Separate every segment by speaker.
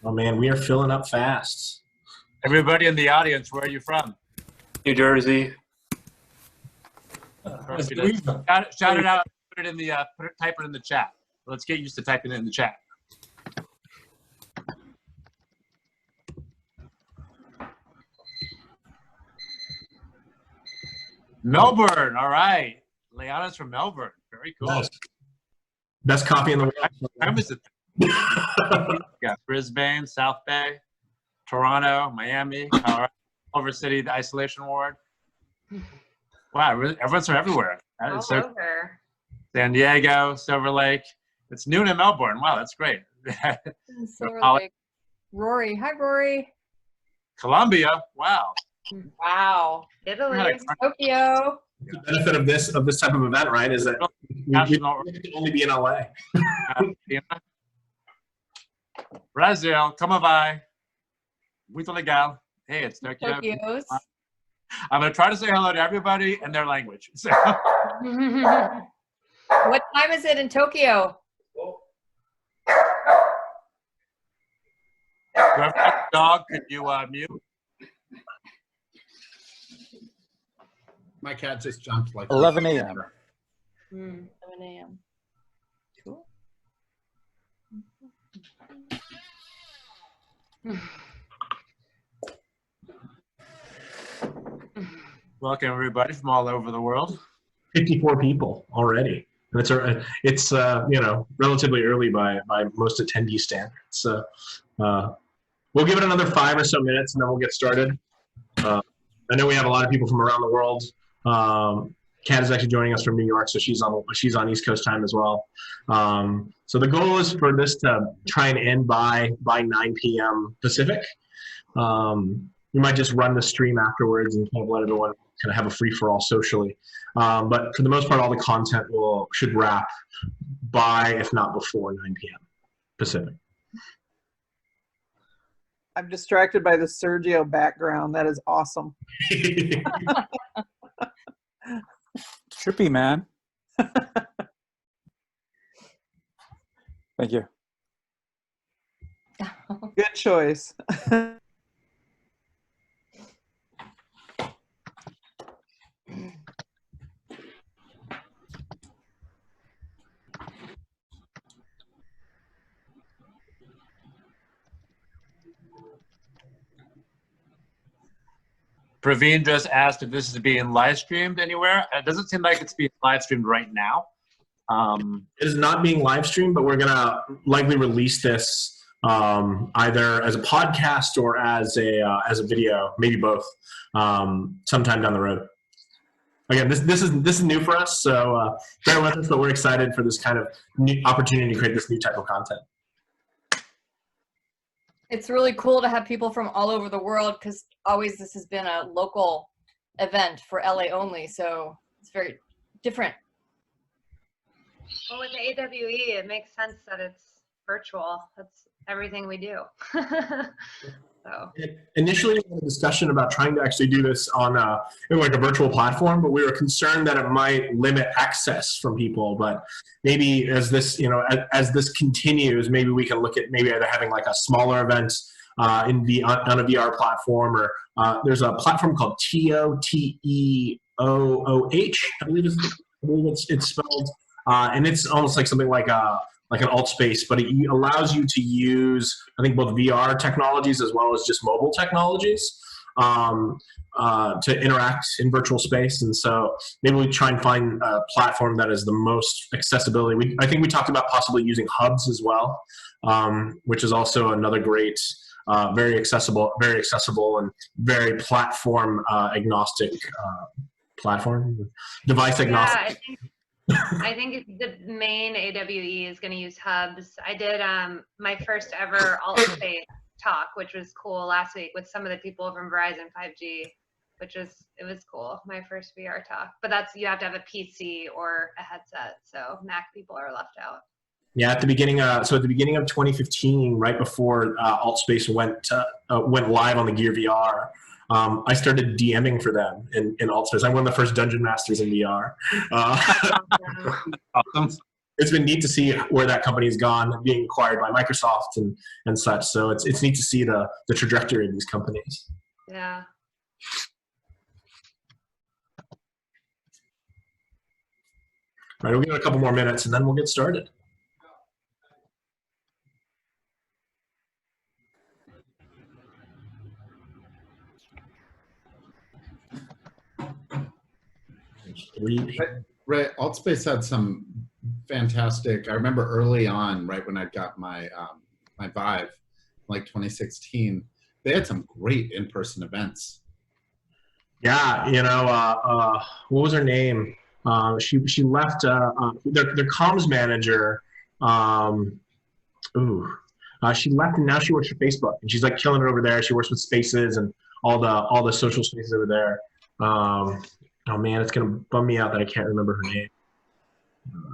Speaker 1: Oh man, we are filling up fast.
Speaker 2: Everybody in the audience, where are you from?
Speaker 3: New Jersey.
Speaker 2: Shout it out. Put it in the type it in the chat. Let's get used to typing it in the chat. Melbourne. All right. Leanna's from Melbourne. Very cool.
Speaker 1: Nice. Best coffee in the world.
Speaker 2: I miss it. Yeah, Brisbane, South Bay, Toronto, Miami, Colorado, Culver City, the isolation ward. Wow, everyone's from everywhere.
Speaker 4: All over.
Speaker 2: San Diego, Silver Lake. It's noon in Melbourne. Wow, that's great.
Speaker 4: Silver Lake. Rory. Hi, Rory.
Speaker 2: Colombia. Wow.
Speaker 4: Wow. Italy. Tokyo.
Speaker 1: The benefit of this type of event, right, is that we can only be in LA.
Speaker 2: Brazil, como vai? Muito legal. Hey, it's Tokyo.
Speaker 4: Tokyo's.
Speaker 2: I'm going to try to say hello to everybody in their language. So.
Speaker 4: What time is it in Tokyo?
Speaker 2: Whoever has a dog, could you mute?
Speaker 1: My cat just jumped like
Speaker 5: 11 a.m.
Speaker 4: 11 a.m. Cool.
Speaker 2: Welcome everybody from all over the world.
Speaker 1: 54 people already. And it's you know, relatively early by most attendee standards. So we'll give it another 5 or so minutes and then we'll get started. I know we have a lot of people from around the world. Kat is actually joining us from New York, so she's on East Coast time as well. So the goal is for this to try and end by 9 p.m. Pacific. We might just run the stream afterwards and kind of let everyone kind of have a free-for-all socially. But for the most part, all the content should wrap by, if not before, 9 p.m. Pacific.
Speaker 6: I'm distracted by the Sergio background. That is awesome.
Speaker 5: Trippy, man. Thank you.
Speaker 6: Good choice.
Speaker 2: Praveen just asked if this is being live streamed anywhere. It doesn't seem like it's being live streamed right now.
Speaker 1: It is not being live streamed, but we're going to likely release this either as a podcast or as a video, maybe both, sometime down the road. Again, this is new for us, so bear with us, but we're excited for this kind of new opportunity to create this new type of content.
Speaker 4: It's really cool to have people from all over the world because always this has been a local event for LA only, so it's very different.
Speaker 7: Well, with the AWE, it makes sense that it's virtual. That's everything we do. So.
Speaker 1: Initially, we had a discussion about trying to actually do this on like a virtual platform, but we were concerned that it might limit access from people. But maybe as this, as this continues, maybe we can look at maybe either having like a smaller event on a VR platform, or there's a platform called TOTEOOH, I believe it's spelled, and it's almost like something like an alt space, but it allows you to use, I think, both VR technologies as well as just mobile technologies to interact in virtual space. And so maybe we try and find a platform that is the most accessibility. I think we talked about possibly using hubs as well, which is also another great, very accessible and very platform agnostic platform, device agnostic.
Speaker 7: Yeah, I think the main AWE is going to use hubs. I did my first ever alt space talk, which was cool last week with some of the people from Verizon 5G, it was cool. My first VR talk, but you have to have a PC or a headset. So Mac people are left out.
Speaker 1: Yeah, at the beginning, of 2015, right before AltSpace went live on the Gear VR, I started DMing for them in AltSpace. I'm one of the first dungeon masters in VR.
Speaker 2: Awesome.
Speaker 1: it's been neat to see where that company's gone, being acquired by Microsoft and such. So it's neat to see the trajectory of these companies.
Speaker 7: Yeah.
Speaker 1: All right, we'll give it a couple more minutes and then we'll get started.
Speaker 3: Right. Altspace had some fantastic, I remember early on, right when I got my my Vive, like 2016, they had some great in-person events.
Speaker 1: Yeah, you know, what was her name? She left their comms manager. She left and now she works for Facebook and she's like killing it over there. She works with Spaces and all the social spaces over there. Oh man, it's gonna bum me out that I can't remember her name.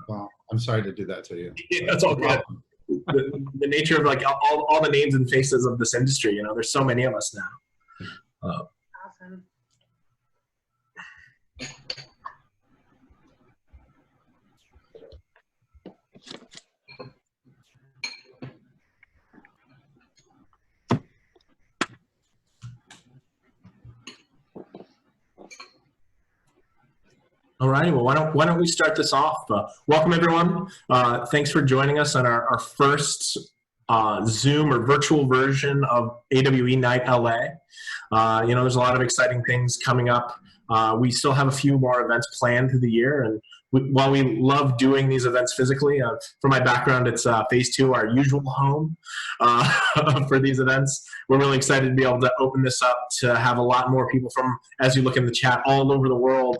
Speaker 3: Well, I'm sorry to do that to you.
Speaker 1: Yeah, that's all good. The nature of like all the names and faces of this industry, you know, there's so many of us now.
Speaker 7: Awesome.
Speaker 1: All righty, well, why don't we start this off? Welcome, everyone. Thanks for joining us on our first Zoom or virtual version of AWE NITE LA. You know, there's a lot of exciting things coming up. We still have a few more events planned through the year, and while we love doing these events physically, for my background, it's phase 2, our usual home for these events. We're really excited to be able to open this up to have a lot more people from, as you look in the chat, all over the world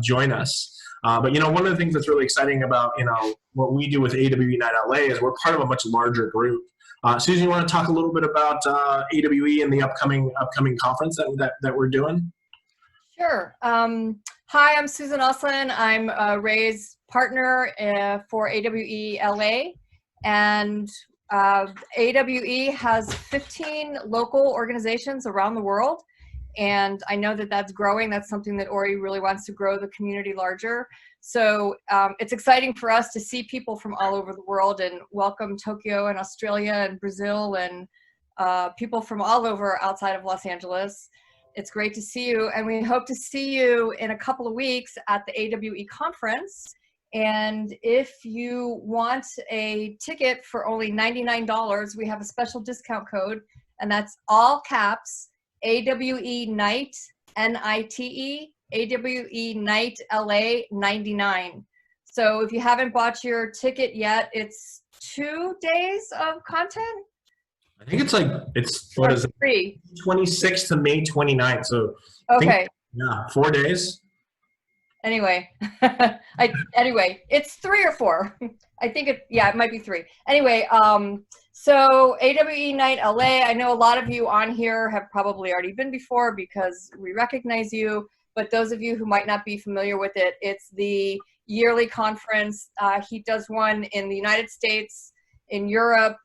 Speaker 1: join us. But, you know, one of the things that's really exciting about, you know, what we do with AWE NITE LA is we're part of a much larger group. Susan, you want to talk a little bit about AWE and the upcoming conference that we're doing?
Speaker 4: Sure. Hi, I'm Susan Oslin. I'm Ray's partner for AWE LA, and AWE has 15 local organizations around the world, and I know that that's growing. That's something that Ori really wants to grow the community larger. So it's exciting for us to see people from all over the world and welcome Tokyo and Australia and Brazil and people from all over outside of Los Angeles. It's great to see you, and we hope to see you in a couple of weeks at the AWE conference. And if you want a ticket for only $99, we have a special discount code, and that's all caps, AWE NITE, N-I-T-E, AWE NITE LA 99. So if you haven't bought your ticket yet, it's 2 days of content.
Speaker 1: I think it's what is it?
Speaker 4: 3.
Speaker 1: 26th to May 29th. So
Speaker 4: Okay.
Speaker 1: Yeah, 4 days.
Speaker 4: Anyway, anyway, it's 3 or 4. I think it might be 3. Anyway, so AWE NITE LA, I know a lot of you on here have probably already been before because we recognize you, but those of you who might not be familiar with it, it's the yearly conference. He does one in the United States, in Europe,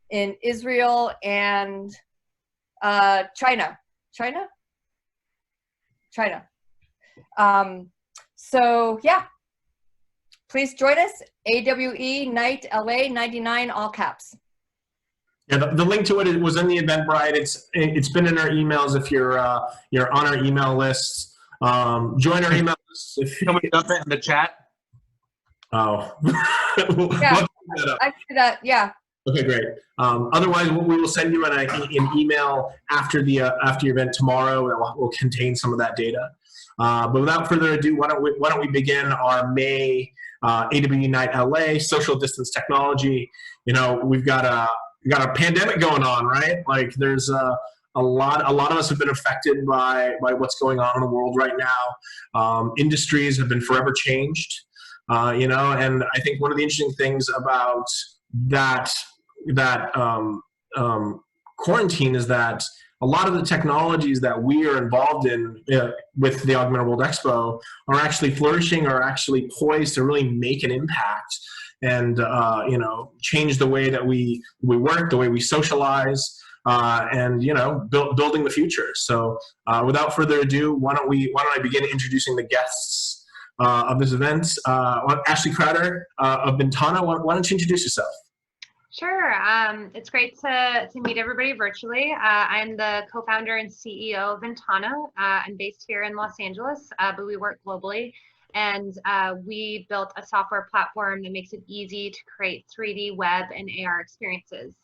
Speaker 4: in Israel, and China. So yeah, please join us. AWE NITE LA 99, all caps.
Speaker 1: Yeah, the link to it was in the Eventbrite. It's been in our emails if you're on our email list. Join our email list.
Speaker 2: Can we dump it in the chat?
Speaker 1: Oh.
Speaker 4: Yeah, I see that. Yeah.
Speaker 1: Okay, great. Otherwise, we will send you an email after your event tomorrow that will contain some of that data. But without further ado, why don't we begin our May AWE NITE LA social distance technology. You know, we've got a pandemic going on, right? Like there's a lot of us have been affected by what's going on in the world right now. Industries have been forever changed. You know, and I think one of the interesting things about that quarantine is that a lot of the technologies that we are involved in with the Augmented World Expo are actually flourishing, or actually poised to really make an impact and you know, change the way that we work, the way we socialize, and you know, building the future. So without further ado, why don't I begin introducing the guests of this event. Ashley Crowder of Ventana, why don't you introduce yourself?
Speaker 7: Sure. It's great to meet everybody virtually. I'm the co-founder and CEO of Ventana. I'm based here in Los Angeles, but we work globally. And we built a software platform that makes it easy to create 3D web and AR experiences.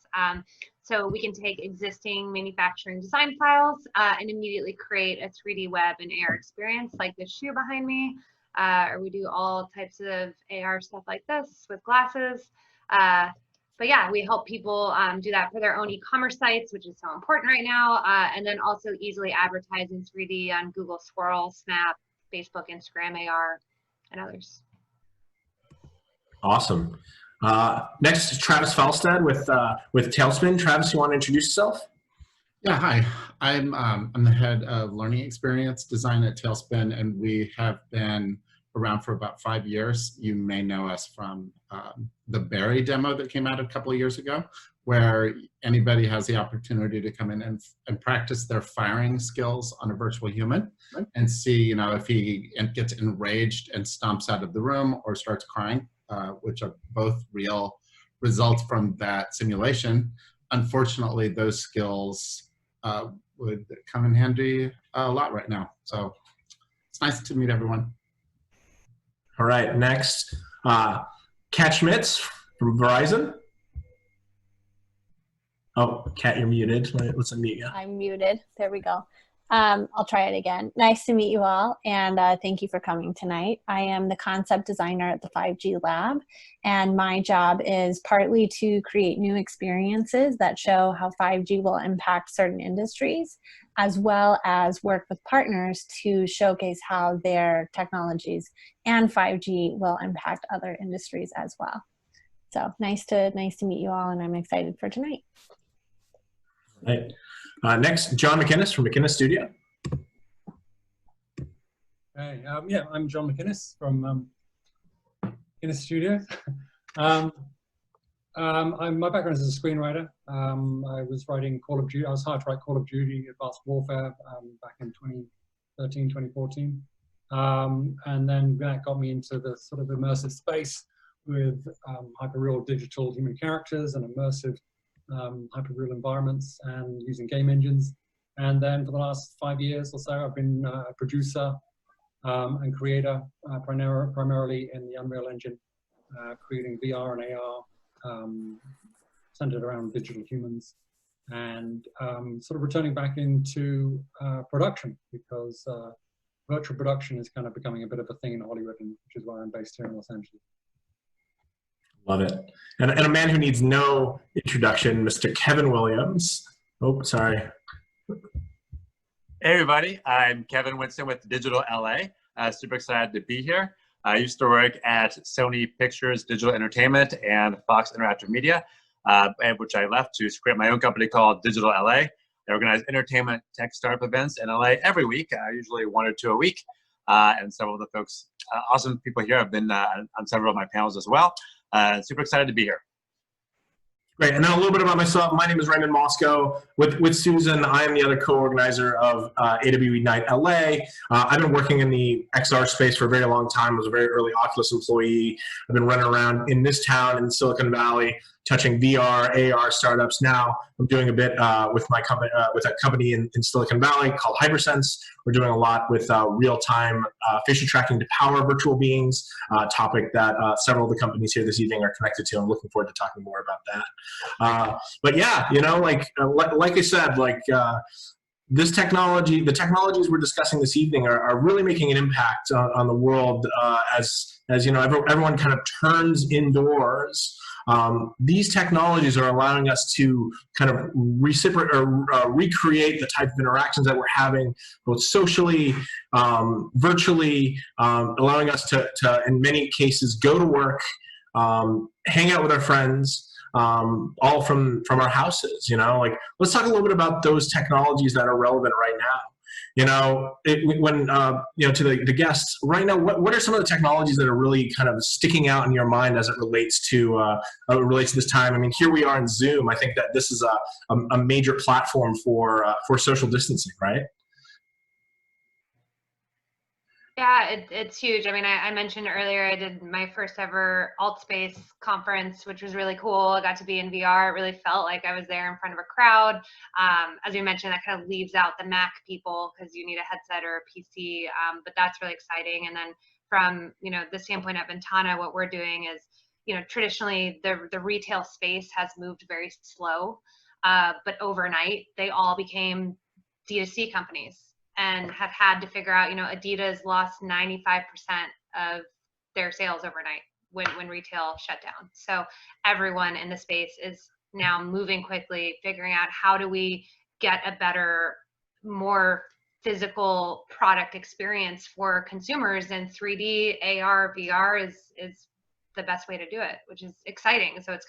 Speaker 7: So we can take existing manufacturing design files and immediately create a 3D web and AR experience like this shoe behind me. Or we do all types of AR stuff like this with glasses. But yeah, we help people do that for their own e-commerce sites, which is so important right now. And then also easily advertise in 3D on Google Swirl, Snap, Facebook, Instagram, AR, and others.
Speaker 1: Awesome. Next is Travis Falstad with Tailspin. Travis, you want to introduce yourself?
Speaker 3: Yeah, hi. I'm the head of learning experience design at Tailspin, and we have been around for about 5 years. You may know us from the Barry demo that came out a couple of years ago, where anybody has the opportunity to come in and practice their firing skills on a virtual human and see, if he gets enraged and stomps out of the room or starts crying, which are both real results from that simulation. Unfortunately, those skills would come in handy a lot right now. So it's nice to meet everyone.
Speaker 1: All right, next, Kat Schmitz from Verizon. Oh, Kat, you're muted. Let's unmute you.
Speaker 8: I'm muted. There we go. I'll try it again. Nice to meet you all, and thank you for coming tonight. I am the concept designer at the 5G Lab, and my job is partly to create new experiences that show how 5G will impact certain industries, as well as work with partners to showcase how their technologies and 5G will impact other industries as well. So nice to meet you all, and I'm excited for tonight.
Speaker 1: Right. Next, John McInnes from McInnes Studio.
Speaker 9: Hey, yeah, I'm John McInnes from McInnes Studio. My background is as a screenwriter. I was writing Call of Duty. I was hired to write Call of Duty Advanced Warfare back in 2013, 2014. And then that got me into the sort of immersive space with hyper-real digital human characters and immersive hyper-real environments and using game engines. And then for the last 5 years or so, I've been a producer and creator, primarily in the Unreal Engine, creating VR and AR centered around digital humans, and sort of returning back into production, because virtual production is kind of becoming a bit of a thing in Hollywood, which is why I'm based here in Los Angeles.
Speaker 1: Love it. And a man who needs no introduction, Mr. Kevin Williams. Oh, sorry.
Speaker 2: Hey everybody, I'm Kevin Winston with Digital LA. Super excited to be here. I used to work at Sony Pictures Digital Entertainment and Fox Interactive Media, which I left to create my own company called Digital LA. I organize entertainment tech startup events in LA every week, usually 1 or 2 a week. And several of the folks, awesome people here, have been on several of my panels as well. Super excited to be here.
Speaker 1: Great, and now a little bit about myself. My name is Raymond Moscow. With Susan, I am the other co-organizer of AWE NITE LA. I've been working in the XR space for a very long time. I was a very early Oculus employee. I've been running around in this town in Silicon Valley, touching VR, AR startups. Now I'm doing a bit with my company, with a company in Silicon Valley called Hypersense. We're doing a lot with real-time facial tracking to power virtual beings, a topic that several of the companies here this evening are connected to. I'm looking forward to talking more about that. But yeah, like I said, this technology, the technologies we're discussing this evening are really making an impact on the world as everyone kind of turns indoors. These technologies are allowing us to kind of recreate the type of interactions that we're having, both socially, virtually, allowing us to, in many cases, go to work, hang out with our friends, all from our houses. Let's talk a little bit about those technologies that are relevant right now. To the guests right now, what are some of the technologies that are really kind of sticking out in your mind as it relates to this time? I mean, here we are in Zoom. I think that this is a major platform for social distancing, right?
Speaker 7: Yeah, it's huge. I mean, I mentioned earlier I did my first ever alt space conference, which was really cool. I got to be in VR. It really felt like I was there in front of a crowd. As you mentioned, that kind of leaves out the Mac people because you need a headset or a PC, but that's really exciting. And then from, the standpoint of Ventana, what we're doing is, traditionally the retail space has moved very slow, but overnight they all became D2C companies and have had to figure out, Adidas lost 95% of their sales overnight when retail shut down. So everyone in the space is now moving quickly, figuring out how do we get a better, more physical product experience for consumers, and 3D, AR, VR is the best way to do it, which is exciting. So it's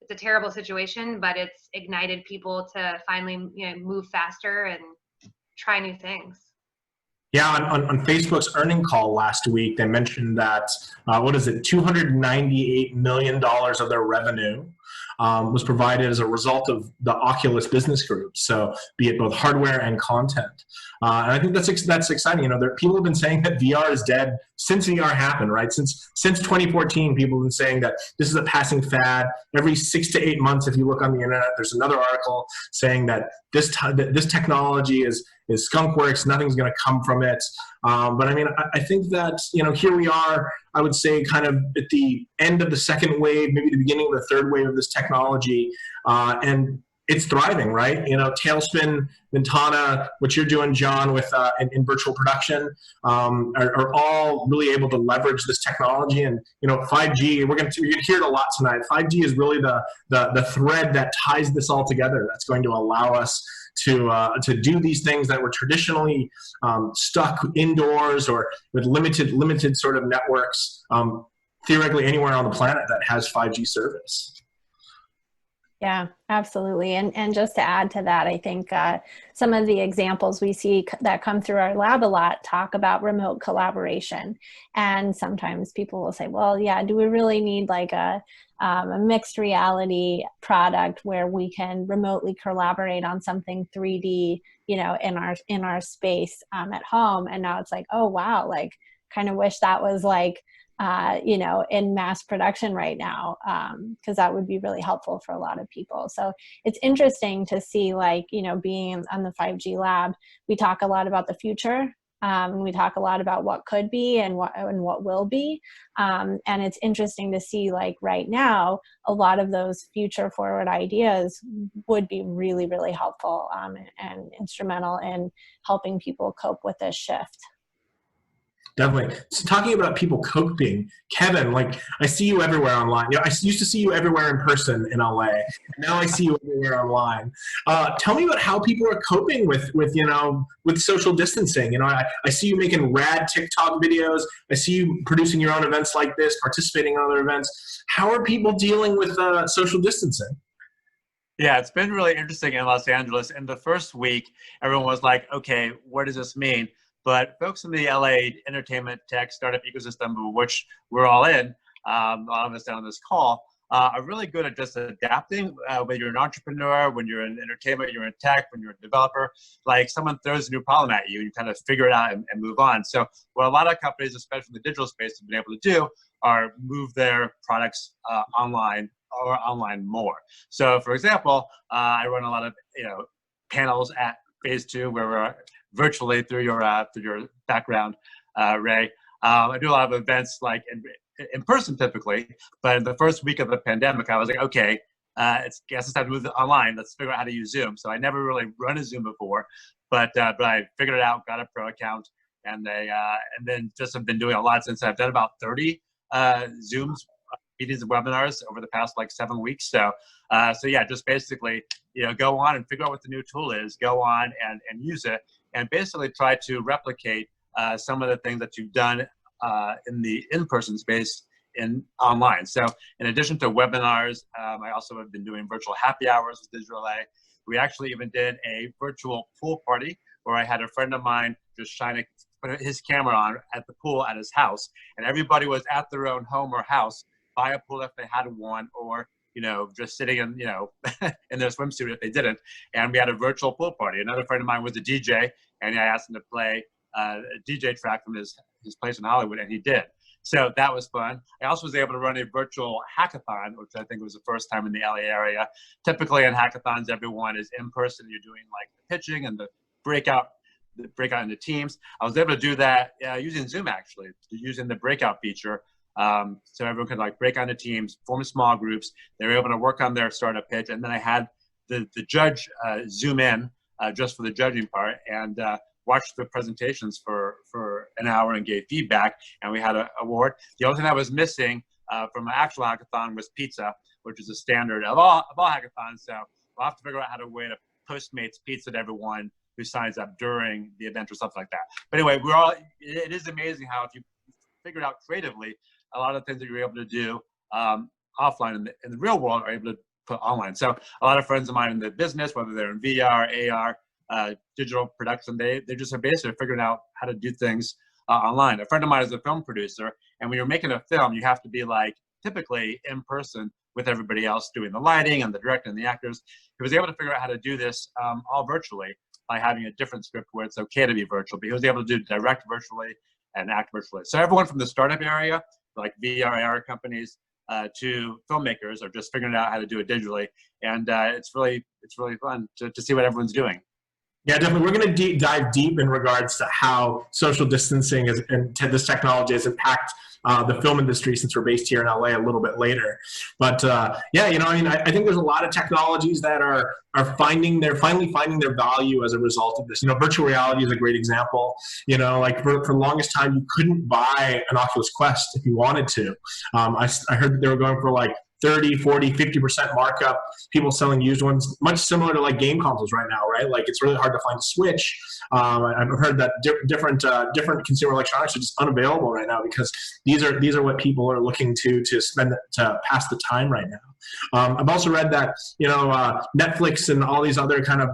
Speaker 7: a terrible situation, but it's ignited people to finally, move faster and try new things.
Speaker 1: Yeah, on Facebook's earning call last week, they mentioned that, $298 million of their revenue was provided as a result of the Oculus business group. So be it both hardware and content. And I think that's exciting. People have been saying that VR is dead since VR happened, right? Since 2014, people have been saying that this is a passing fad. Every 6 to 8 months, if you look on the internet, there's another article saying that this technology is skunkworks, nothing's going to come from it. But I mean, I think that, here we are, I would say kind of at the end of the second wave, maybe the beginning of the third wave of this technology. And it's thriving, right? Tailspin, Ventana, what you're doing, John, with in virtual production, are all really able to leverage this technology. And 5G, you're going to hear it a lot tonight. 5G is really the thread that ties this all together. That's going to allow us to do these things that were traditionally stuck indoors or with limited sort of networks, theoretically anywhere on the planet that has 5G service.
Speaker 8: Yeah, absolutely. And just to add to that, I think some of the examples we see that come through our lab a lot talk about remote collaboration. And sometimes people will say, well, yeah, do we really need like a mixed reality product where we can remotely collaborate on something 3D, in our space at home? And now it's like, oh, wow, like kind of wish that was like, in mass production right now, because that would be really helpful for a lot of people. So it's interesting to see, like, being on the 5G lab, we talk a lot about the future. We talk a lot about what could be and what will be. And it's interesting to see, like, right now, a lot of those future forward ideas would be really, really helpful and instrumental in helping people cope with this shift.
Speaker 1: Definitely. So talking about people coping, Kevin, like, I see you everywhere online. I used to see you everywhere in person in LA, and now I see you everywhere online. Tell me about how people are coping with social distancing. I see you making rad TikTok videos. I see you producing your own events like this, participating in other events. How are people dealing with social distancing?
Speaker 2: Yeah, it's been really interesting in Los Angeles. In the first week, everyone was like, okay, what does this mean? But folks in the LA entertainment tech startup ecosystem, which we're all in, a lot of us on this call, are really good at just adapting. When you're an entrepreneur, when you're in entertainment, you're in tech, when you're a developer, like someone throws a new problem at you, you kind of figure it out and move on. So what a lot of companies, especially in the digital space, have been able to do are move their products online or online more. So for example, I run a lot of panels at Phase 2 where we're virtually through your background, Ray. I do a lot of events like in person typically, but in the first week of the pandemic, I was like, okay, it's time to move it online. Let's figure out how to use Zoom. So I never really run a Zoom before, but I figured it out, got a pro account, and then just have been doing a lot since. I've done about 30 Zooms, meetings and webinars over the past like 7 weeks. So yeah, just basically, go on and figure out what the new tool is, go on and use it, and basically try to replicate some of the things that you've done in the in-person space in online. So in addition to webinars, I also have been doing virtual happy hours with Digital LA. We actually even did a virtual pool party where I had a friend of mine just put his camera on at the pool at his house, and everybody was at their own home or house by a pool if they had one, or just sitting in in their swimsuit if they didn't. And we had a virtual pool party. Another friend of mine was a DJ, and I asked him to play a DJ track from his place in Hollywood, and he did. So that was fun. I also was able to run a virtual hackathon, which I think was the first time in the LA area. Typically in hackathons, everyone is in person. You're doing like the pitching and the breakout into teams. I was able to do that using Zoom, actually, using the breakout feature. So everyone could like break onto teams, form small groups. They were able to work on their startup pitch. And then I had the judge Zoom in just for the judging part and watched the presentations for an hour and gave feedback. And we had an award. The only thing that was missing from my actual hackathon was pizza, which is a standard of all hackathons. So we'll have to figure out how to way to Postmates pizza to everyone who signs up during the event or something like that. But anyway, it is amazing how if you figure it out creatively, a lot of things that you're able to do offline in the real world are able to put online. So a lot of friends of mine in the business, whether they're in VR, AR, digital production, they just are basically figuring out how to do things online. A friend of mine is a film producer, and when you're making a film, you have to be like typically in person with everybody else doing the lighting and the director and the actors. He was able to figure out how to do this all virtually by having a different script where it's okay to be virtual, but he was able to do direct virtually and act virtually. So everyone from the startup area, like VR, AR companies, to filmmakers are just figuring out how to do it digitally. And it's really fun to see what everyone's doing.
Speaker 1: Yeah, definitely. We're going to dive deep in regards to how social distancing and this technology has impacted the film industry, since we're based here in LA, a little bit later. But yeah, you know, I mean, I think there's a lot of technologies that are finally finding their value as a result of this. You know, virtual reality is a great example. You know, like for the longest time, you couldn't buy an Oculus Quest if you wanted to. I heard that they were going for like 30, 40, 50% markup, people selling used ones, much similar to like game consoles right now, right? Like it's really hard to find a Switch. I've heard that different consumer electronics are just unavailable right now because these are what people are looking to pass the time right now. I've also read that, you know, Netflix and all these other kind of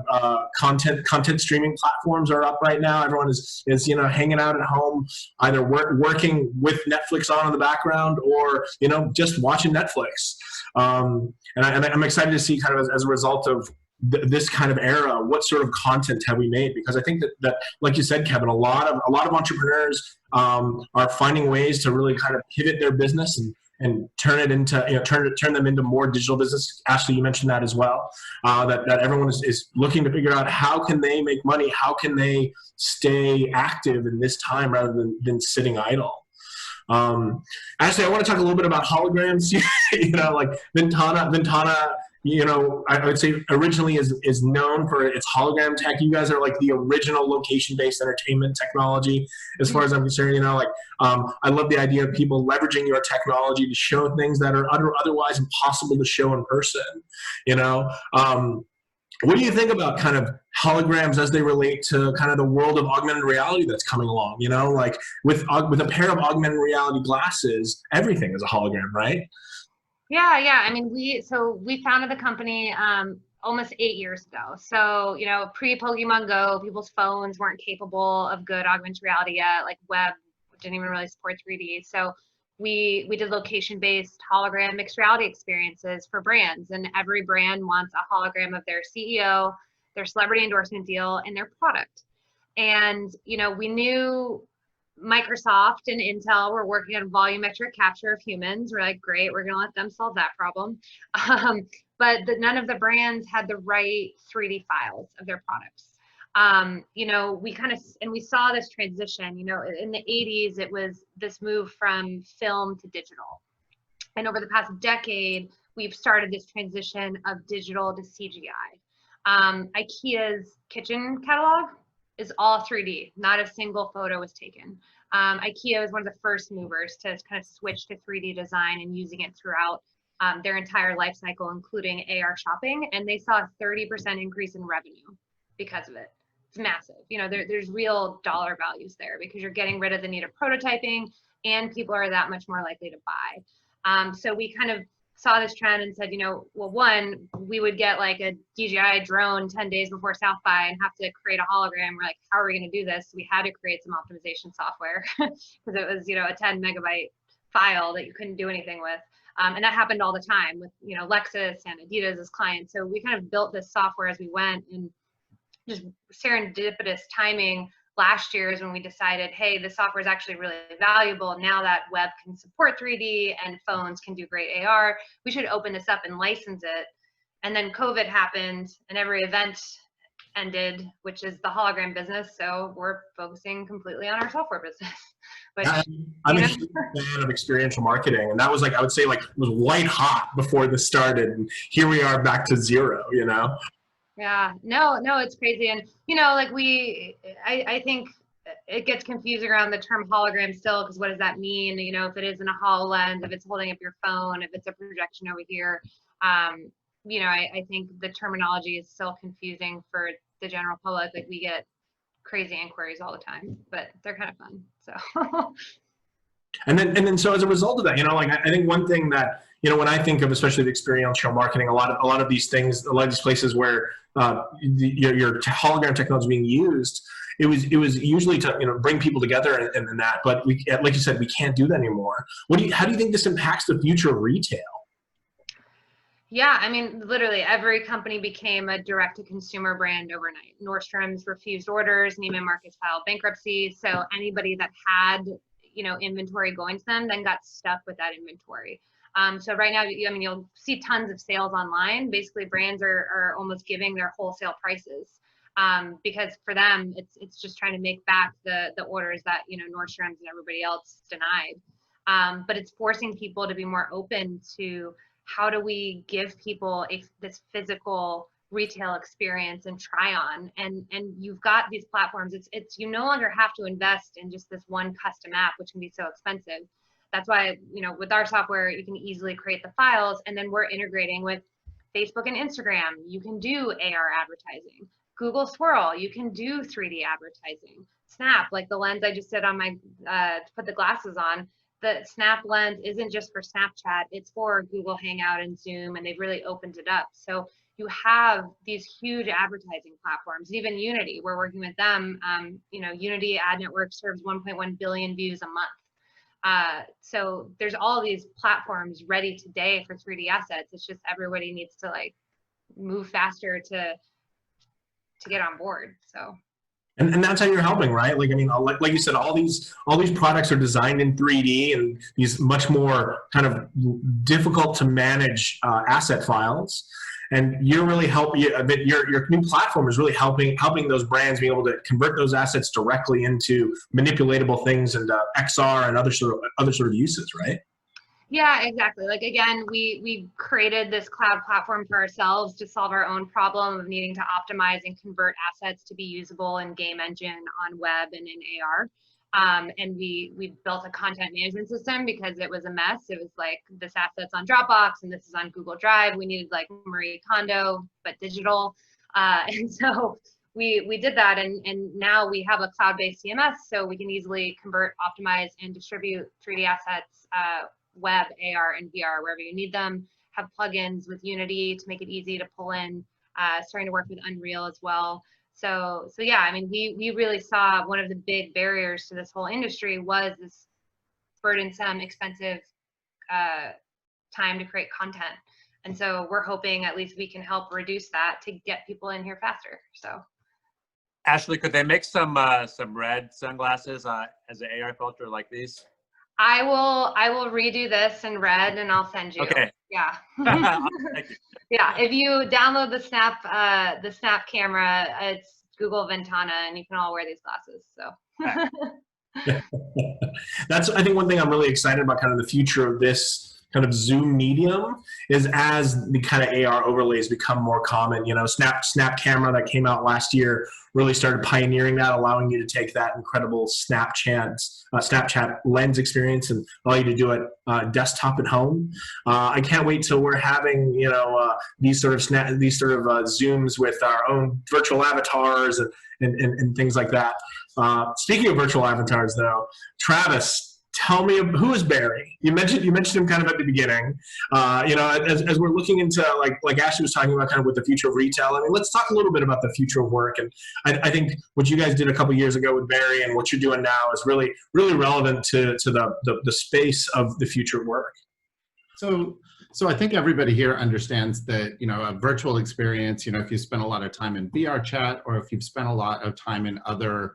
Speaker 1: content streaming platforms are up right now. Everyone is you know, hanging out at home, either working with Netflix on in the background or, you know, just watching Netflix. And I'm excited to see kind of as a result of this kind of era, what sort of content have we made? Because I think that like you said, Kevin, a lot of entrepreneurs are finding ways to really kind of pivot their business and turn it into, you know, turn them into more digital business. Ashley, you mentioned that as well. That everyone is looking to figure out how can they make money, how can they stay active in this time rather than sitting idle. Actually, I want to talk a little bit about holograms. You know, like Ventana, you know, I would say originally is known for its hologram tech. You guys are like the original location-based entertainment technology, as far as I'm concerned. You know, like I love the idea of people leveraging your technology to show things that are otherwise impossible to show in person. You know, what do you think about kind of holograms as they relate to kind of the world of augmented reality that's coming along? You know, like with a pair of augmented reality glasses, everything is a hologram, right?
Speaker 7: Yeah. I mean, we founded the company almost 8 years ago. So, you know, pre-Pokemon Go, people's phones weren't capable of good augmented reality yet. Like web didn't even really support 3D. So we did location-based hologram mixed reality experiences for brands, and every brand wants a hologram of their CEO, their celebrity endorsement deal, and their product. And, you know, we knew Microsoft and Intel were working on volumetric capture of humans. We're like, great, we're going to let them solve that problem. But none of the brands had the right 3D files of their products. You know, we saw this transition, you know, in the 80s, it was this move from film to digital. And over the past decade, we've started this transition of digital to CGI. IKEA's kitchen catalog is all 3D. Not a single photo was taken. IKEA was one of the first movers to kind of switch to 3D design and using it throughout their entire life cycle, including AR shopping. And they saw a 30% increase in revenue because of it. It's massive. You know, there's real dollar values there because you're getting rid of the need of prototyping and people are that much more likely to buy. So we kind of saw this trend and said, you know, well, one, we would get like a DJI drone 10 days before South by and have to create a hologram. We're like, how are we going to do this? We had to create some optimization software because it was, you know, a 10 megabyte file that you couldn't do anything with. And that happened all the time with, you know, Lexus and Adidas as clients. So we kind of built this software as we went, and just serendipitous timing. last year is when we decided, hey, this software is actually really valuable. Now that web can support 3D and phones can do great AR, we should open this up and license it. And then COVID happened and every event ended, which is the hologram business. So we're focusing completely on our software business. But
Speaker 1: I'm a huge fan of experiential marketing, and that was like, I would say, like, it was white hot before this started, and here we are back to zero, you know?
Speaker 7: Yeah, no, it's crazy. And, you know, like I think it gets confusing around the term hologram still, because what does that mean? You know, if it isn't a HoloLens, if it's holding up your phone, if it's a projection over here, you know, I think the terminology is still confusing for the general public. Like, we get crazy inquiries all the time, but they're kind of fun. So.
Speaker 1: And then, so as a result of that, you know, like, I think one thing that, you know, when I think of especially the experiential marketing, a lot of these things, a lot of these places where your hologram technology is being used, it was usually to, you know, bring people together and that. But we, like you said, we can't do that anymore. How do you think this impacts the future of retail?
Speaker 7: Yeah, I mean, literally every company became a direct-to-consumer brand overnight. Nordstrom's refused orders, Neiman Marcus filed bankruptcy. So anybody that had, you know, inventory going to them then got stuck with that inventory. So right now, I mean, you'll see tons of sales online. Basically, brands are almost giving their wholesale prices because for them, it's just trying to make back the orders that, you know, Nordstrom's and everybody else denied. But it's forcing people to be more open to how do we give people this physical retail experience and try on, and you've got these platforms. It's you no longer have to invest in just this one custom app, which can be so expensive. That's why, you know, with our software, you can easily create the files, and then we're integrating with Facebook and Instagram. You can do AR advertising. Google Swirl, you can do 3D advertising. Snap, like the lens I just did on my to put the glasses on. The Snap lens isn't just for Snapchat, it's for Google Hangout and Zoom, and they've really opened it up. So you have these huge advertising platforms, even Unity, we're working with them. You know, Unity Ad Network serves 1.1 billion views a month. So there's all these platforms ready today for 3D assets. It's just everybody needs to like move faster to get on board. So.
Speaker 1: And that's how you're helping, right? Like, I mean, like you said, all these products are designed in 3D and these much more kind of difficult to manage asset files. And you're really helping. Your new platform is really helping those brands be able to convert those assets directly into manipulatable things and XR and other sort of uses, right?
Speaker 7: Yeah, exactly. Like, again, we created this cloud platform for ourselves to solve our own problem of needing to optimize and convert assets to be usable in game engine, on web, and in AR. And we built a content management system because it was a mess. It was like, this asset's on Dropbox and this is on Google Drive. We needed like Marie Kondo, but digital. And so we did that, and now we have a cloud-based CMS, so we can easily convert, optimize, and distribute 3D assets, web, AR, and VR wherever you need them. Have plugins with Unity to make it easy to pull in. Starting to work with Unreal as well. So yeah, I mean, we really saw one of the big barriers to this whole industry was this burdensome, expensive time to create content. And so we're hoping at least we can help reduce that to get people in here faster. So.
Speaker 2: Ashley, could they make some red sunglasses as an AR filter like these?
Speaker 7: I will redo this in red and I'll send you.
Speaker 2: Okay.
Speaker 7: Yeah.
Speaker 2: Thank you.
Speaker 7: Yeah. If you download the Snap camera, it's Google Ventana, and you can all wear these glasses. So.
Speaker 1: That's, I think, one thing I'm really excited about, kind of the future of this kind of Zoom medium, is as the kind of AR overlays become more common. You know, Snap camera that came out last year really started pioneering that, allowing you to take that incredible Snapchat lens experience and allow you to do it desktop at home. I can't wait till we're having, you know, these sort of Zooms with our own virtual avatars and things like that. Speaking of virtual avatars, though, Travis, tell me, who is Barry? You mentioned him kind of at the beginning. You know, as we're looking into, like Ashley was talking about, kind of with the future of retail. I mean, let's talk a little bit about the future of work. And I think what you guys did a couple years ago with Barry and what you're doing now is really, really relevant to the space of the future of work.
Speaker 3: So I think everybody here understands that, you know, a virtual experience, you know, if you spend a lot of time in VR chat, or if you've spent a lot of time in other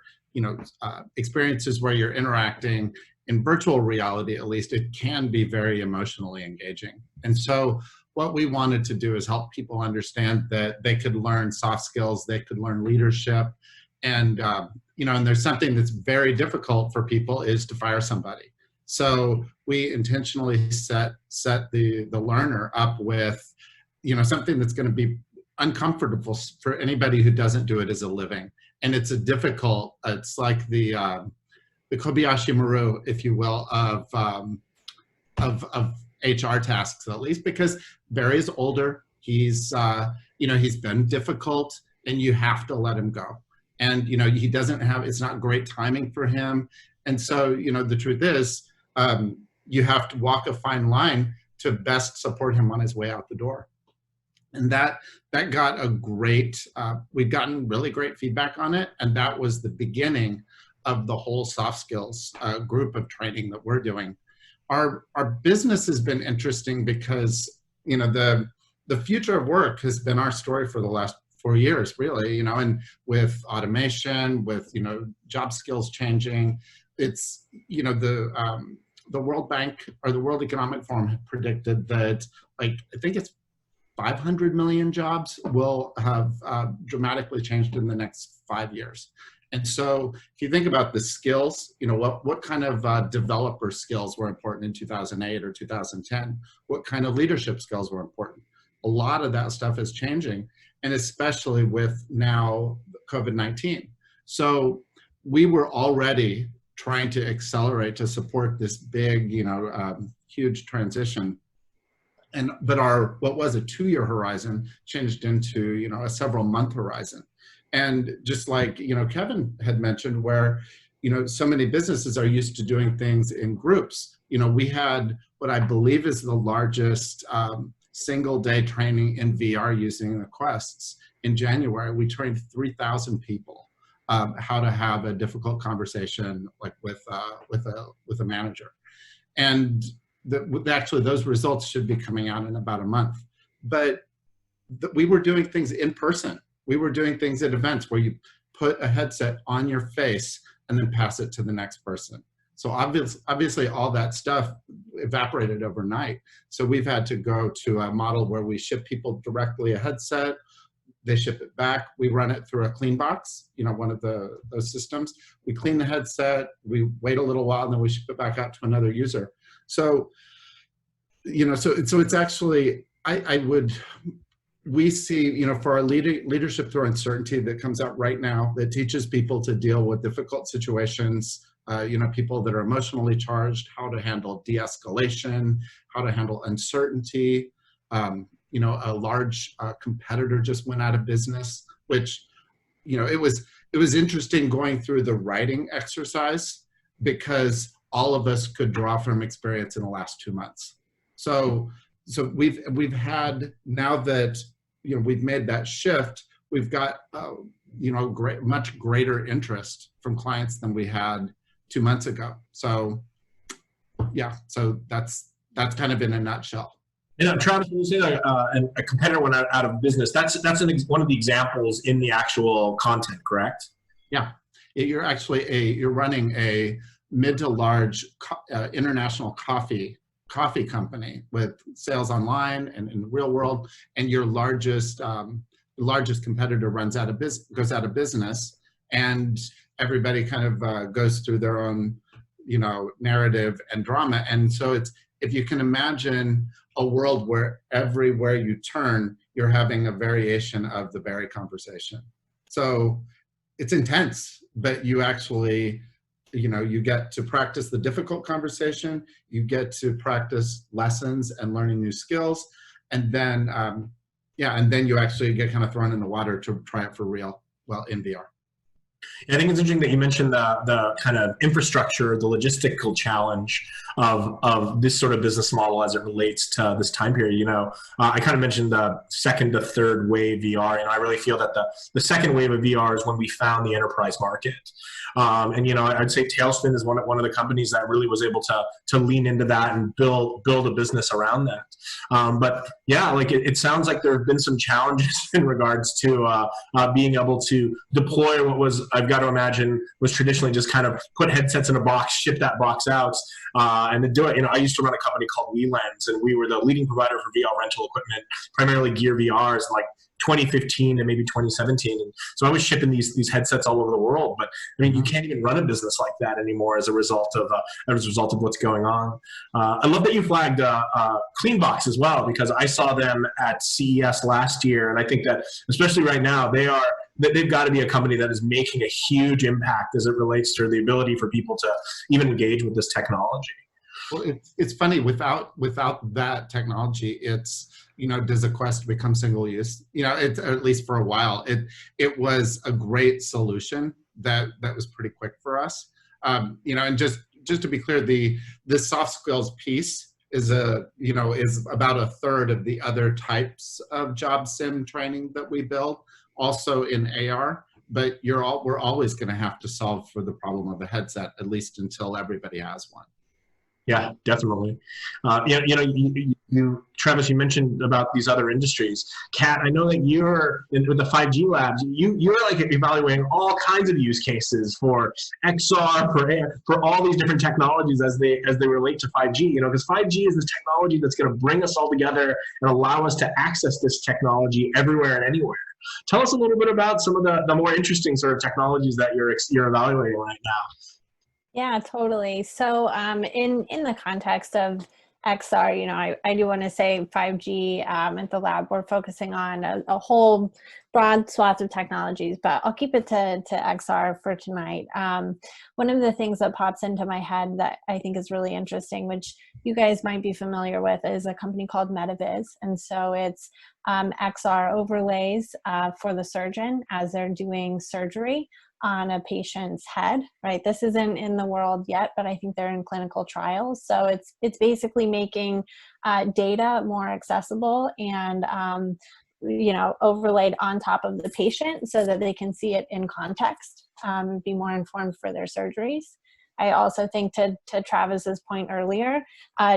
Speaker 3: experiences where you're interacting in virtual reality, at least, it can be very emotionally engaging. And so what we wanted to do is help people understand that they could learn soft skills, they could learn leadership, and and there's something that's very difficult for people is to fire somebody. So we intentionally set the learner up with something that's going to be uncomfortable for anybody who doesn't do it as a living. And it's it's like the Kobayashi Maru, if you will, of HR tasks, at least, because Barry's older. He's he's been difficult, and you have to let him go. And he doesn't have. It's not great timing for him. And so the truth is, you have to walk a fine line to best support him on his way out the door. And that got a great. We've gotten really great feedback on it, and that was the beginning of the whole soft skills group of training that we're doing. Our business has been interesting because the future of work has been our story for the last 4 years, really. And with automation, with job skills changing, it's the World Bank or the World Economic Forum had predicted that, I think it's 500 million jobs will have dramatically changed in the next 5 years. And so if you think about the skills, what kind of developer skills were important in 2008 or 2010? What kind of leadership skills were important? A lot of that stuff is changing, and especially with now COVID-19. So we were already trying to accelerate to support this big, huge transition. But what was a 2-year horizon changed into, a several-month horizon. And just like, Kevin had mentioned, where, so many businesses are used to doing things in groups. We had what I believe is the largest single-day training in VR using the Quests. In January, we trained 3,000 people how to have a difficult conversation, like with a manager. And actually, those results should be coming out in about a month. But we were doing things in person. We were doing things at events where you put a headset on your face and then pass it to the next person. So obviously all that stuff evaporated overnight. So we've had to go to a model where we ship people directly a headset, they ship it back, we run it through a clean box, one of those systems. We clean the headset, we wait a little while, and then we ship it back out to another user. So, so it's actually, we see, for our leadership through uncertainty that comes out right now, that teaches people to deal with difficult situations, people that are emotionally charged, how to handle de-escalation, how to handle uncertainty. A large competitor just went out of business, which, it was interesting going through the writing exercise because all of us could draw from experience in the last 2 months. So we've had, now that we've made that shift, we've got much greater interest from clients than we had 2 months ago. So yeah, so that's kind of in a nutshell.
Speaker 1: Travis, when you say a competitor went out of business, that's one of the examples in the actual content, correct?
Speaker 3: Yeah, you're running a mid to large international coffee company with sales online and in the real world, and your largest competitor goes out of business, and everybody kind of goes through their own narrative and drama. And so it's, if you can imagine a world where everywhere you turn you're having a variation of the Barry conversation. So it's intense, but you actually you get to practice the difficult conversation, you get to practice lessons and learning new skills, and then and then you actually get kind of thrown in the water to try it for real, in VR.
Speaker 1: I think it's interesting that you mentioned the kind of infrastructure, the logistical challenge of this sort of business model as it relates to this time period. I kind of mentioned the second to third wave VR, and I really feel that the second wave of VR is when we found the enterprise market. And I'd say Tailspin is one of the companies that really was able to lean into that and build a business around that. But yeah, it sounds like there have been some challenges in regards to being able to deploy what was I've got to imagine was traditionally just kind of put headsets in a box, ship that box out, and then do it. I used to run a company called WeLens, and we were the leading provider for VR rental equipment, primarily Gear VRs, like 2015 and maybe 2017. And so I was shipping these headsets all over the world. But I mean, you can't even run a business like that anymore as a result of what's going on. I love that you flagged Cleanbox as well, because I saw them at CES last year, and I think that especially right now they've got to be a company that is making a huge impact as it relates to the ability for people to even engage with this technology.
Speaker 3: Well, it's funny, without that technology, does a Quest become single use? It's, at least for a while, it was a great solution that was pretty quick for us. And just to be clear, the soft skills piece is about a third of the other types of job sim training that we build, also in AR. But we're always going to have to solve for the problem of a headset, at least until everybody has one.
Speaker 1: Yeah, definitely. Travis, you mentioned about these other industries. Kat, I know that you're with the 5G labs. You're like evaluating all kinds of use cases for XR, for all these different technologies as they relate to 5G. Because 5G is this technology that's going to bring us all together and allow us to access this technology everywhere and anywhere. Tell us a little bit about some of the more interesting sort of technologies that you're evaluating right now.
Speaker 8: Yeah, totally. So in the context of XR, I do want to say 5G at the lab, we're focusing on a whole broad swath of technologies, but I'll keep it to XR for tonight. One of the things that pops into my head that I think is really interesting, which you guys might be familiar with, is a company called MetaViz. And so it's XR overlays for the surgeon as they're doing surgery on a patient's head, right? This isn't in the world yet, but I think they're in clinical trials. So it's basically making data more accessible and overlaid on top of the patient so that they can see it in context, be more informed for their surgeries. I also think to Travis's point earlier,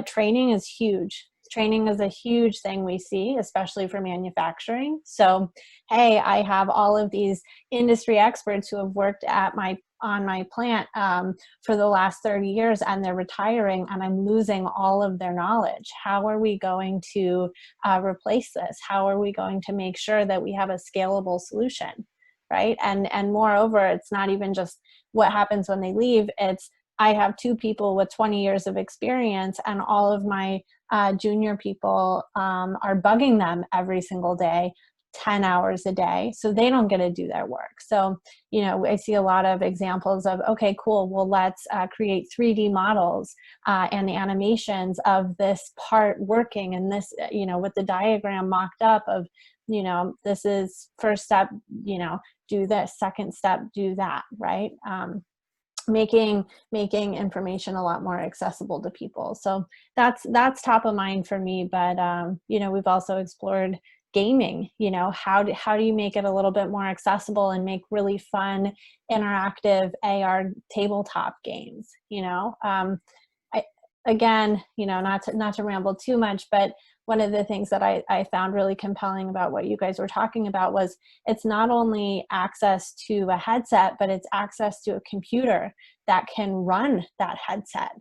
Speaker 8: training is huge. Training is a huge thing we see, especially for manufacturing. So, hey, I have all of these industry experts who have worked on my plant for the last 30 years, and they're retiring, and I'm losing all of their knowledge. How are we going to replace this? How are we going to make sure that we have a scalable solution, right? And moreover, it's not even just what happens when they leave. It's I have 2 people with 20 years of experience, and all of my junior people are bugging them every single day, 10 hours a day, so they don't get to do their work. So, I see a lot of examples of, okay, cool, well, let's create 3D models and the animations of this part working, and this, with the diagram mocked up of, this is first step, do this, second step, do that, right? Making information a lot more accessible to people. So that's top of mind for me. But we've also explored gaming. How do you make it a little bit more accessible and make really fun, interactive AR tabletop games? Not to ramble too much, but one of the things that I found really compelling about what you guys were talking about was it's not only access to a headset, but it's access to a computer that can run that headset,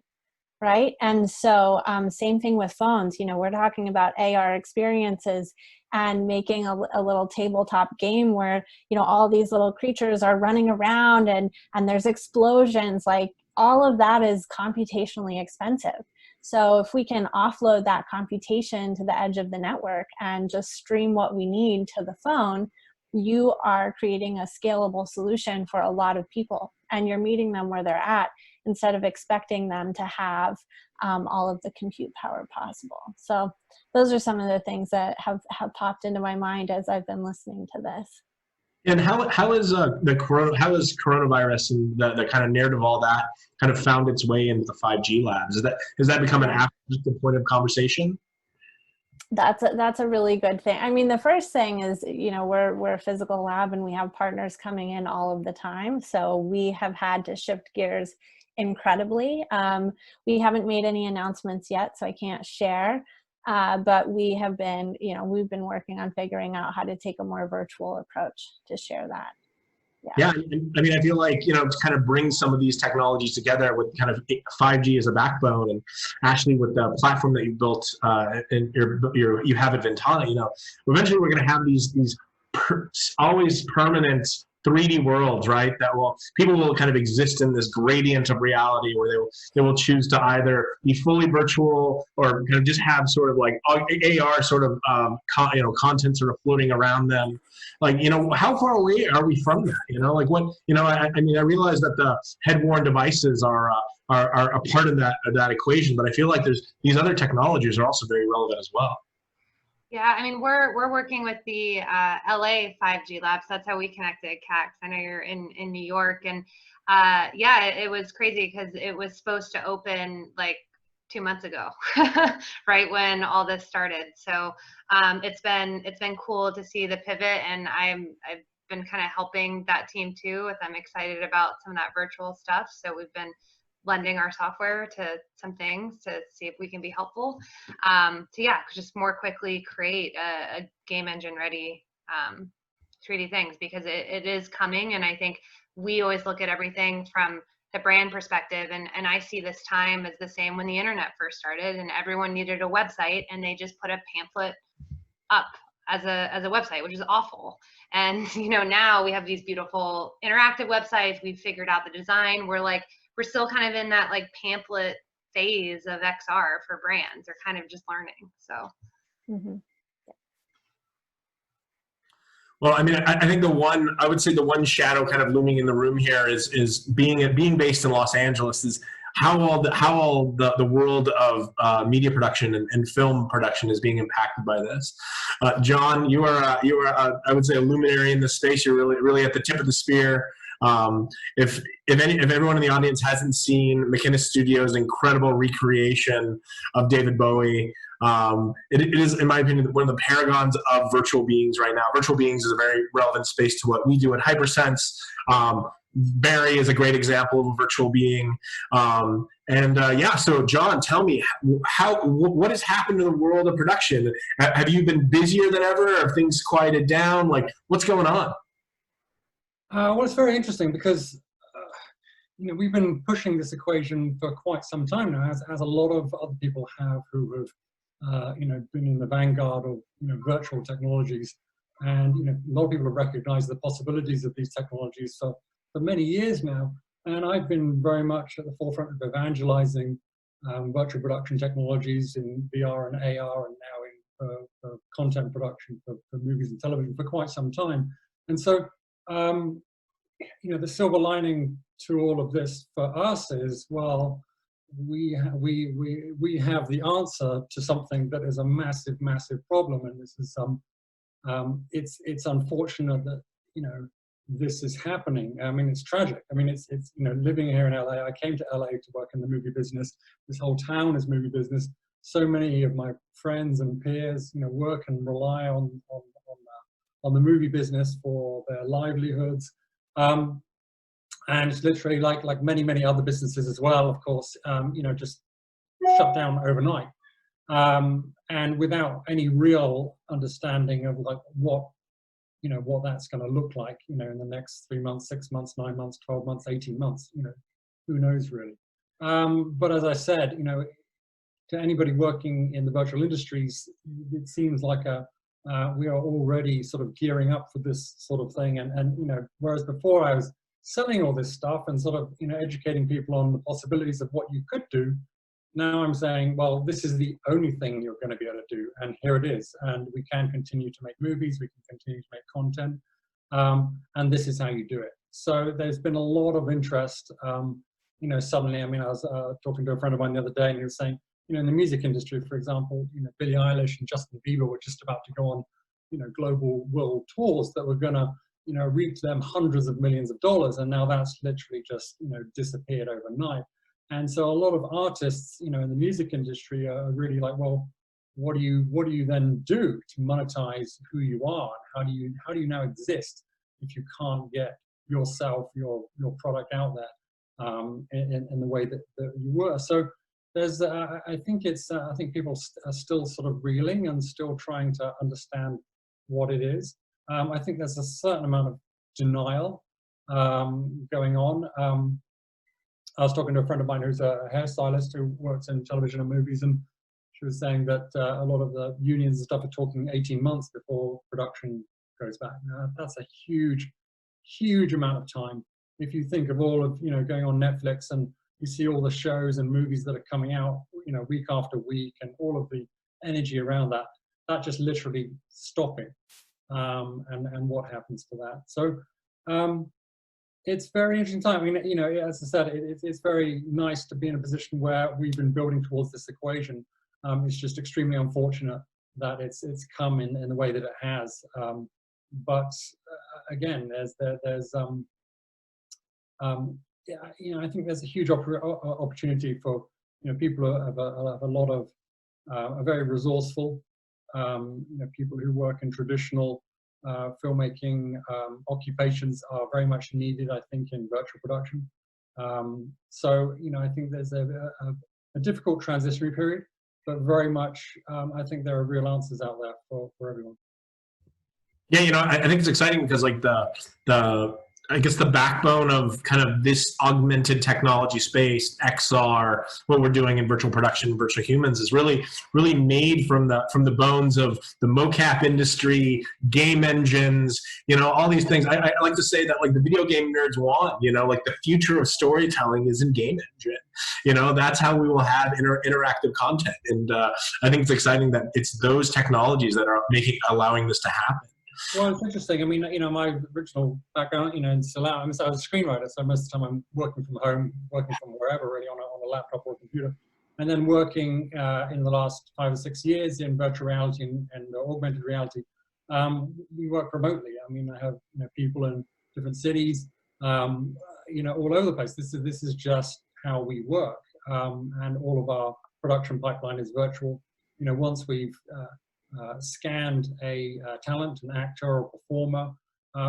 Speaker 8: right? And so same thing with phones. We're talking about AR experiences and making a little tabletop game where, all these little creatures are running around and there's explosions. Like, all of that is computationally expensive. So if we can offload that computation to the edge of the network and just stream what we need to the phone, you are creating a scalable solution for a lot of people, and you're meeting them where they're at instead of expecting them to have all of the compute power possible. So those are some of the things that have popped into my mind as I've been listening to this.
Speaker 1: And how is coronavirus and the kind of narrative, all that kind of found its way into the 5G labs? Has that become an after point of conversation?
Speaker 8: That's a really good thing. I mean, the first thing is, we're a physical lab and we have partners coming in all of the time. So we have had to shift gears incredibly. We haven't made any announcements yet, so I can't share. But we have been, we've been working on figuring out how to take a more virtual approach to share that.
Speaker 1: Yeah, I mean, I feel like, you know, to kind of bring some of these technologies together with kind of 5G as a backbone, and actually with the platform that you built and you have at Ventana, you know, eventually we're going to have these always permanent 3D worlds, right? That people will kind of exist in this gradient of reality where they will choose to either be fully virtual or kind of just have sort of like AR sort of content sort of floating around them. Like, you know, how far away are we from that? You know, like what, you know, I mean, I realize that the head-worn devices are a part of that equation, but I feel like there's these other technologies are also very relevant as well.
Speaker 7: Yeah, I mean, we're working with the LA 5G labs. That's how we connected, Cax. I know you're in New York, and yeah, it was crazy because it was supposed to open like 2 months ago, right when all this started. So it's been cool to see the pivot, and I've been kind of helping that team too. I'm excited about some of that virtual stuff. So we've been lending our software to some things to see if we can be helpful. So yeah, just more quickly create a game engine ready 3D things, because it is coming. And I think we always look at everything from the brand perspective. And I see this time as the same when the internet first started and everyone needed a website and they just put a pamphlet up as a website, which is awful. And, you know, now we have these beautiful interactive websites. We've figured out the design. We're still kind of in that like pamphlet phase of XR for brands. They're kind of just learning. So.
Speaker 8: Mm-hmm.
Speaker 1: Well, I mean, I think I would say the one shadow kind of looming in the room here is being based in Los Angeles is how all the world of media production and film production is being impacted by this. John, you are I would say a luminary in this space. You're really at the tip of the spear. If everyone in the audience hasn't seen McInnes Studios' incredible recreation of David Bowie, it is, in my opinion, one of the paragons of virtual beings right now. Virtual beings is a very relevant space to what we do at Hypersense. Barry is a great example of a virtual being. Yeah, so John, tell me, what has happened to the world of production? Have you been busier than ever? Have things quieted down? Like, what's going on?
Speaker 9: Well, it's very interesting because you know, we've been pushing this equation for quite some time now, as a lot of other people have who have you know, been in the vanguard of, you know, virtual technologies. And you know, a lot of people have recognized the possibilities of these technologies for many years now. And I've been very much at the forefront of evangelizing virtual production technologies in VR and AR, and now in content production for movies and television for quite some time. And so, you know, the silver lining to all of this for us is, well, we have the answer to something that is a massive, massive problem. And this is it's unfortunate that, you know, this is happening. I mean, it's tragic. I mean, it's you know, living here in LA, I came to LA to work in the movie business. This whole town is movie business. So many of my friends and peers, you know, work and rely on the movie business for their livelihoods. And it's literally like many other businesses as well, of course, you know, just shut down overnight. And without any real understanding of like what that's going to look like, you know, in the next 3 months, 6 months, 9 months, 12 months, 18 months, you know, who knows really. But as I said, you know, to anybody working in the virtual industries, it seems like we are already sort of gearing up for this sort of thing. And you know, whereas before I was selling all this stuff and sort of, you know, educating people on the possibilities of what you could do, now I'm saying, well, this is the only thing you're going to be able to do, and here it is. And we can continue to make movies, we can continue to make content, and this is how you do it. So there's been a lot of interest. You know, suddenly, I mean, I was talking to a friend of mine the other day, and he was saying, you know, in the music industry, for example, you know, Billie Eilish and Justin Bieber were just about to go on, you know, global world tours that were going to, you know, reach them hundreds of millions of dollars, and now that's literally just, you know, disappeared overnight. And so a lot of artists, you know, in the music industry are really like, well, what do you then do to monetize who you are? And how do you now exist if you can't get yourself, your product out there in the way that you were? So there's, I think people are still sort of reeling and still trying to understand what it is. I think there's a certain amount of denial going on. I was talking to a friend of mine who's a hairstylist who works in television and movies, and she was saying that a lot of the unions and stuff are talking 18 months before production goes back. That's a huge, huge amount of time. If you think of all of, going on Netflix and you see all the shows and movies that are coming out, week after week, and all of the energy around that, that just literally stopping, and what happens to that. So it's very interesting time. I mean, as I said, it's very nice to be in a position where we've been building towards this equation. It's just extremely unfortunate that it's come in the way that it has. But again, I think there's a huge opportunity for people who have a lot of are very resourceful. People who work in traditional filmmaking occupations are very much needed, I think, in virtual production. So I think there's a difficult transitionary period, but very much I think there are real answers out there for everyone.
Speaker 1: Yeah, I think it's exciting because like I guess the backbone of kind of this augmented technology space, XR, what we're doing in virtual production, virtual humans, is really made from the bones of the mocap industry, game engines, all these things. I like to say that like the video game nerds want, like the future of storytelling is in game engine. That's how we will have interactive content, and I think it's exciting that it's those technologies that are allowing this to happen.
Speaker 9: Well, it's interesting. I mean, my original background, in Salau, I was a screenwriter, so most of the time I'm working from home, working from wherever, really, on a laptop or a computer. And then working in the last 5 or 6 years in virtual reality and augmented reality. We work remotely. I mean, I have people in different cities, all over the place. This is just how we work, and all of our production pipeline is virtual. Once we've scanned a talent, an actor or performer,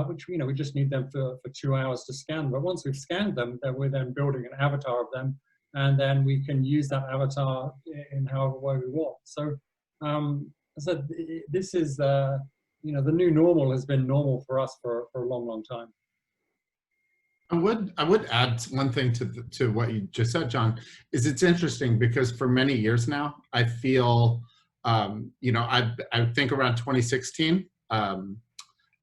Speaker 9: which we just need them for 2 hours to scan. But once we've scanned them, then we're then building an avatar of them, and then we can use that avatar in however way we want. So, as I said, this is the new normal has been normal for us for a long, long time.
Speaker 3: I would add one thing to what you just said, John. Is it's interesting because for many years now, I feel. I think around 2016,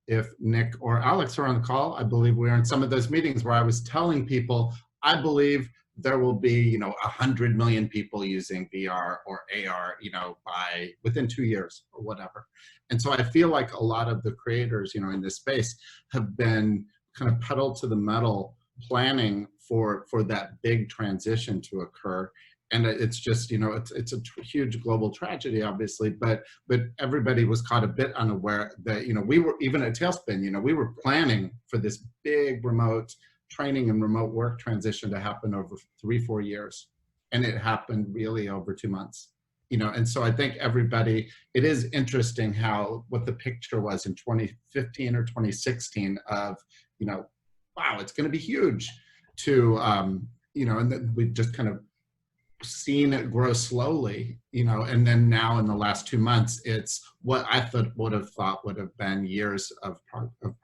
Speaker 3: if Nick or Alex are on the call, I believe we were in some of those meetings where I was telling people, I believe there will be, 100 million people using VR or AR, by within 2 years or whatever. And so I feel like a lot of the creators, in this space have been kind of pedal to the metal planning for that big transition to occur. And it's just, it's a huge global tragedy, obviously, but everybody was caught a bit unaware that, we were, even at Tailspin, we were planning for this big remote training and remote work transition to happen over 3-4 years. And it happened really over 2 months, and so I think everybody, it is interesting what the picture was in 2015 or 2016 of, wow, it's going to be huge to, and then we just kind of seen it grow slowly, and then now in the last 2 months, it's what I would have thought would have been years of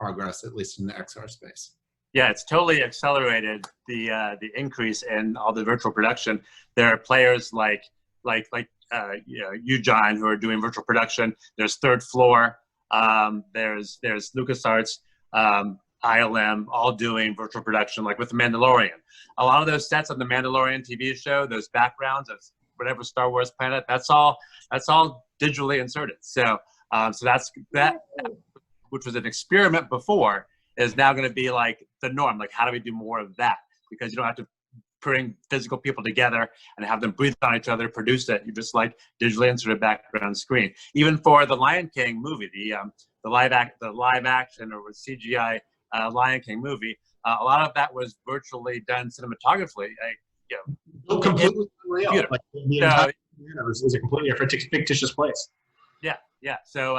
Speaker 3: progress, at least in the XR space.
Speaker 2: Yeah, it's totally accelerated the increase in all the virtual production. There are players like you, John, who are doing virtual production. There's Third Floor. There's LucasArts. ILM, all doing virtual production, like with The Mandalorian. A lot of those sets on The Mandalorian TV show, those backgrounds of whatever Star Wars planet, that's all digitally inserted. So, that's that, which was an experiment before, is now going to be like the norm. Like, how do we do more of that? Because you don't have to bring physical people together and have them breathe on each other, produce it. You just like digitally inserted background screen. Even for the Lion King movie, the live action or with CGI. Lion King movie, a lot of that was virtually done cinematographically.
Speaker 1: Completely real. Like, the entire was a completely fictitious place.
Speaker 2: Yeah. So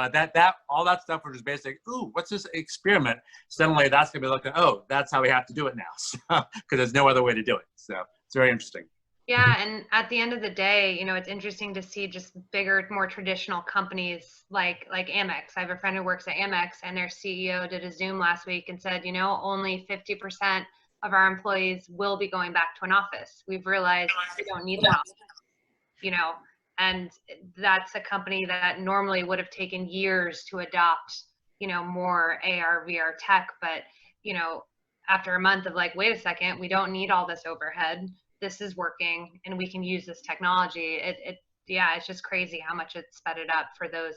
Speaker 2: all that stuff was just basic. Ooh, what's this experiment? Suddenly, that's gonna be looking. Oh, that's how we have to do it now. So, because there's no other way to do it. So it's very interesting.
Speaker 7: Yeah, and at the end of the day, it's interesting to see just bigger, more traditional companies like Amex. I have a friend who works at Amex, and their CEO did a Zoom last week and said, only 50% of our employees will be going back to an office. We've realized we don't need an office, and that's a company that normally would have taken years to adopt, more AR, VR tech, but after a month of like, wait a second, we don't need all this overhead. This is working and we can use this technology. It's just crazy how much it sped it up for those,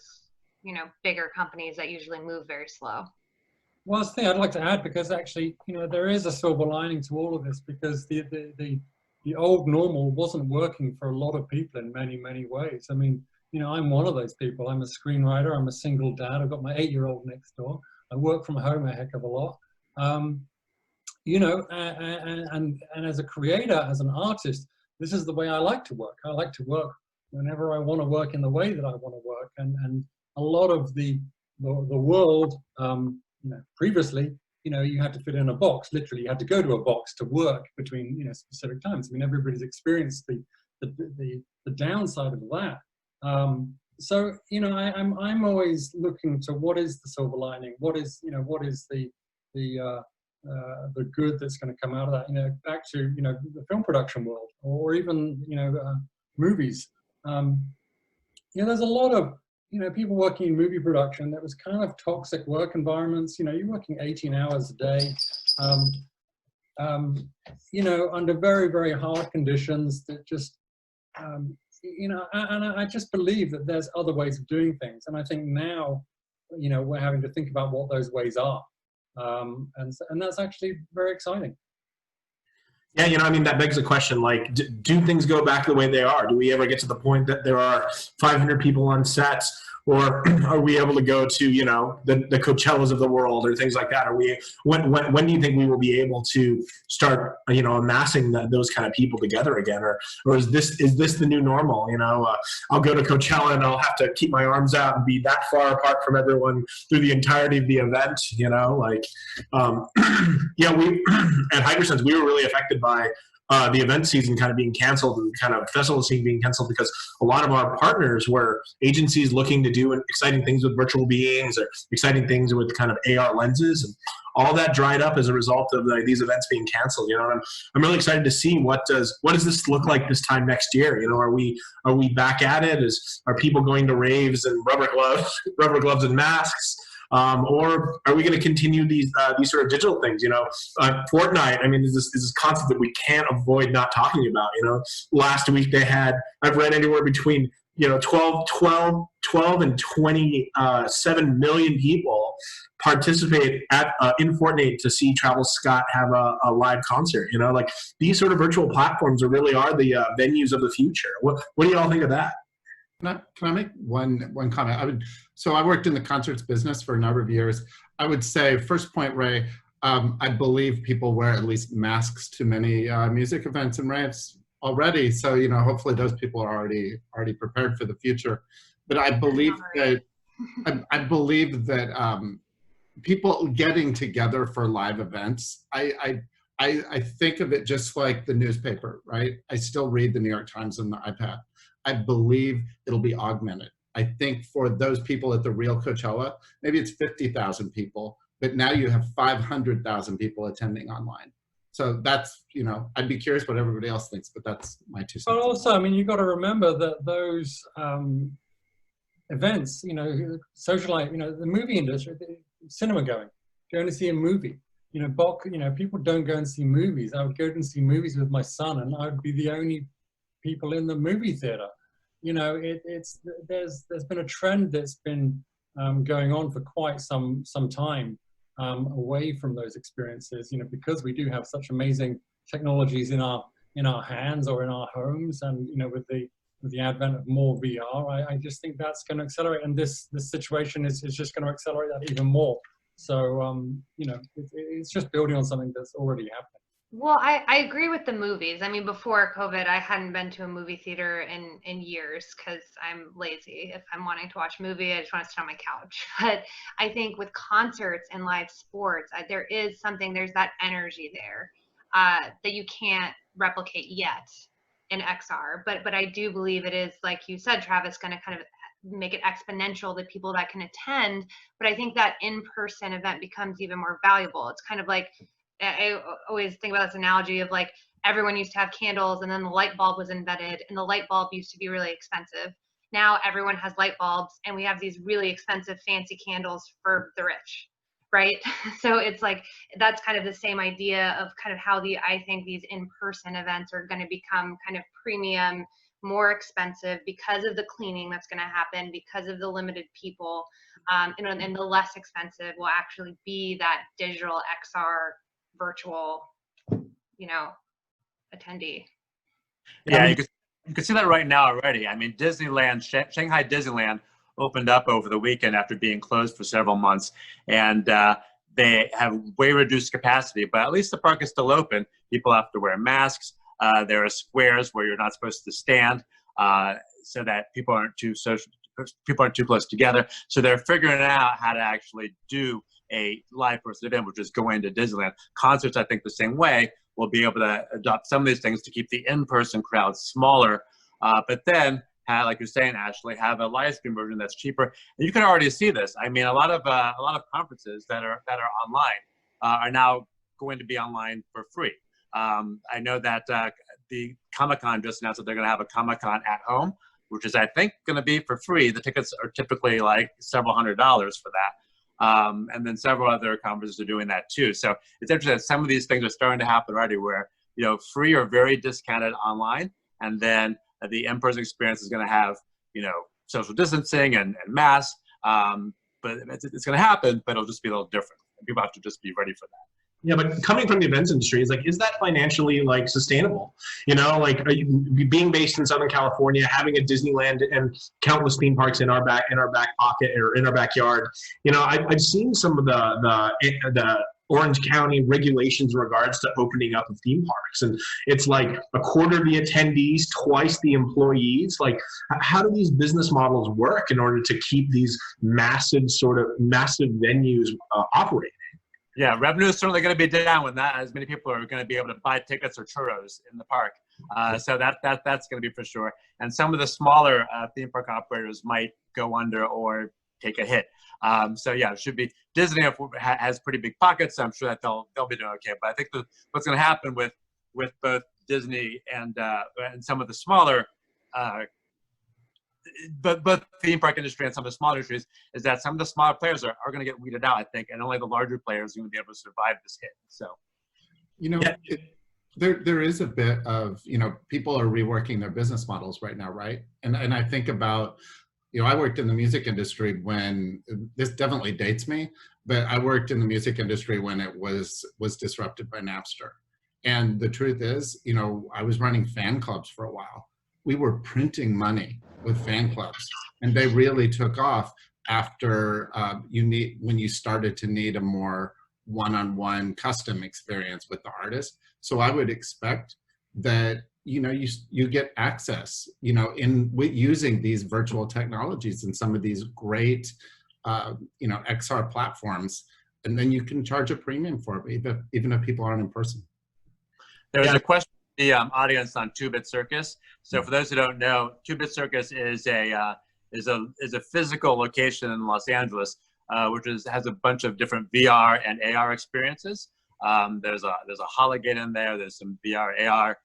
Speaker 7: bigger companies that usually move very slow.
Speaker 9: Well, that's the thing I'd like to add, because actually, there is a silver lining to all of this, because the old normal wasn't working for a lot of people in many, many ways. I mean, I'm one of those people. I'm a screenwriter. I'm a single dad. I've got my 8-year-old next door. I work from home a heck of a lot. And as a creator, as an artist, this is the way I like to work. I like to work whenever I want to work in the way that I want to work. And a lot of the world, previously, you had to fit in a box. Literally, you had to go to a box to work between, specific times. I mean, everybody's experienced the downside of that. So, I'm always looking to what is the silver lining? What is the good that's going to come out of that? Back to the film production world, or even movies. There's a lot of people working in movie production that was kind of toxic work environments. You're working 18 hours a day, under very, very hard conditions that just, and I just believe that there's other ways of doing things. And I think now, we're having to think about what those ways are. And that's actually very exciting.
Speaker 1: Yeah, that begs the question, like, do things go back the way they are? Do we ever get to the point that there are 500 people on sets? Or are we able to go to, the Coachellas of the world or things like that? When do you think we will be able to start, amassing those kind of people together again? Or is this the new normal? I'll go to Coachella and I'll have to keep my arms out and be that far apart from everyone through the entirety of the event, we at Hypersense, we were really affected by the event season kind of being canceled and kind of festival scene being canceled, because a lot of our partners were agencies looking to do exciting things with virtual beings or exciting things with kind of AR lenses, and all that dried up as a result of these events being canceled. And I'm really excited to see what does this look like this time next year. Are we back at it? Are people going to raves and rubber gloves and masks? Or are we going to continue these sort of digital things? Fortnite, I mean, is this concept that we can't avoid not talking about. Last week I've read anywhere between 12 and 27 million people participate in Fortnite to see Travis Scott have a live concert. These sort of virtual platforms really are the venues of the future. What do you all think of that?
Speaker 3: Can I make one comment? So I worked in the concerts business for a number of years. I would say, first point, Ray, I believe people wear at least masks to many music events and raves already. So, hopefully those people are already prepared for the future. But I believe that people getting together for live events, I think of it just like the newspaper, right? I still read the New York Times on the iPad. I believe it'll be augmented. I think for those people at the real Coachella, maybe it's 50,000 people, but now you have 500,000 people attending online. So that's, I'd be curious what everybody else thinks, but that's my 2 cents.
Speaker 9: But also, I mean, you've got to remember that those events, socialite, the movie industry, cinema going to see a movie. People don't go and see movies. I would go and see movies with my son, and I would be the only people in the movie theater. There's been a trend that's been going on for quite some time away from those experiences, because we do have such amazing technologies in our hands or in our homes, and with the advent of more VR, I just think that's going to accelerate, and this situation is just going to accelerate that even more. So it's just building on something that's already happening.
Speaker 7: Well, I agree with the movies. I mean, before COVID, I hadn't been to a movie theater in years because I'm lazy. If I'm wanting to watch a movie, I just want to sit on my couch. But I think with concerts and live sports, there's that energy there that you can't replicate yet. in XR. But I do believe it is, like you said, Travis, going to kind of make it exponential, the people that can attend. But I think that in-person event becomes even more valuable. It's kind of like, I always think about this analogy of like, everyone used to have candles and then the light bulb was invented, and the light bulb used to be really expensive. Now everyone has light bulbs, and we have these really expensive fancy candles for the rich, right? So it's like, that's kind of the same idea of kind of how I think these in-person events are going to become kind of premium, more expensive because of the cleaning that's going to happen, because of the limited people, and the less expensive will actually be that digital XR virtual, attendee.
Speaker 2: Yeah, you can see that right now already. I mean, Disneyland, Shanghai Disneyland opened up over the weekend after being closed for several months, and they have way reduced capacity, but at least the park is still open. People have to wear masks. There are squares where you're not supposed to stand, so that people aren't too close together. So they're figuring out how to actually do a live person event, which is going to Disneyland. Concerts, I think, the same way. We'll be able to adopt some of these things to keep the in-person crowd smaller, but then, like you're saying, Ashley, have a live stream version that's cheaper. And you can already see this. I mean, a lot of conferences that are online are now going to be online for free. I know that the Comic-Con just announced that they're going to have a Comic-Con at home, which is, I think, going to be for free. The tickets are typically like several $100s for that. And then several other conferences are doing that too. So it's interesting that some of these things are starting to happen already where, free or very discounted online, and then the in-person experience is going to have, social distancing and masks. But it's going to happen, but it'll just be a little different. People have to just be ready for that.
Speaker 1: Yeah, but coming from the events industry, is that financially sustainable? Being based in Southern California, having a Disneyland and countless theme parks in our back pocket or in our backyard. I've seen some of the Orange County regulations in regards to opening up of theme parks, and it's like a quarter of the attendees, twice the employees. How do these business models work in order to keep these massive venues operating?
Speaker 2: Yeah, revenue is certainly going to be down when not as many people are going to be able to buy tickets or churros in the park. So that's going to be for sure. And some of the smaller theme park operators might go under or take a hit. So yeah, it should be. Disney has pretty big pockets, so I'm sure that they'll be doing okay. But I think what's going to happen with both Disney and some of the smaller but theme park industry and some of the smaller industries is that some of the smaller players are going to get weeded out, I think, and only the larger players are going to be able to survive this hit. So,
Speaker 3: there is a bit of, people are reworking their business models right now, right? And I think about, I worked in the music industry when, this definitely dates me, but I worked in the music industry when it was disrupted by Napster. And the truth is, I was running fan clubs for a while. We were printing money with fan clubs, and they really took off after when you started to need a more one-on-one custom experience with the artist. So I would expect that you get access with using these virtual technologies and some of these great XR platforms, and then you can charge a premium for it even if people aren't in person.
Speaker 2: There's a question in the audience on 2-Bit Circus. So for those who don't know, 2-Bit Circus is a physical location in Los Angeles, which has a bunch of different VR and AR experiences. There's a Hologate in there. There's some VR, AR,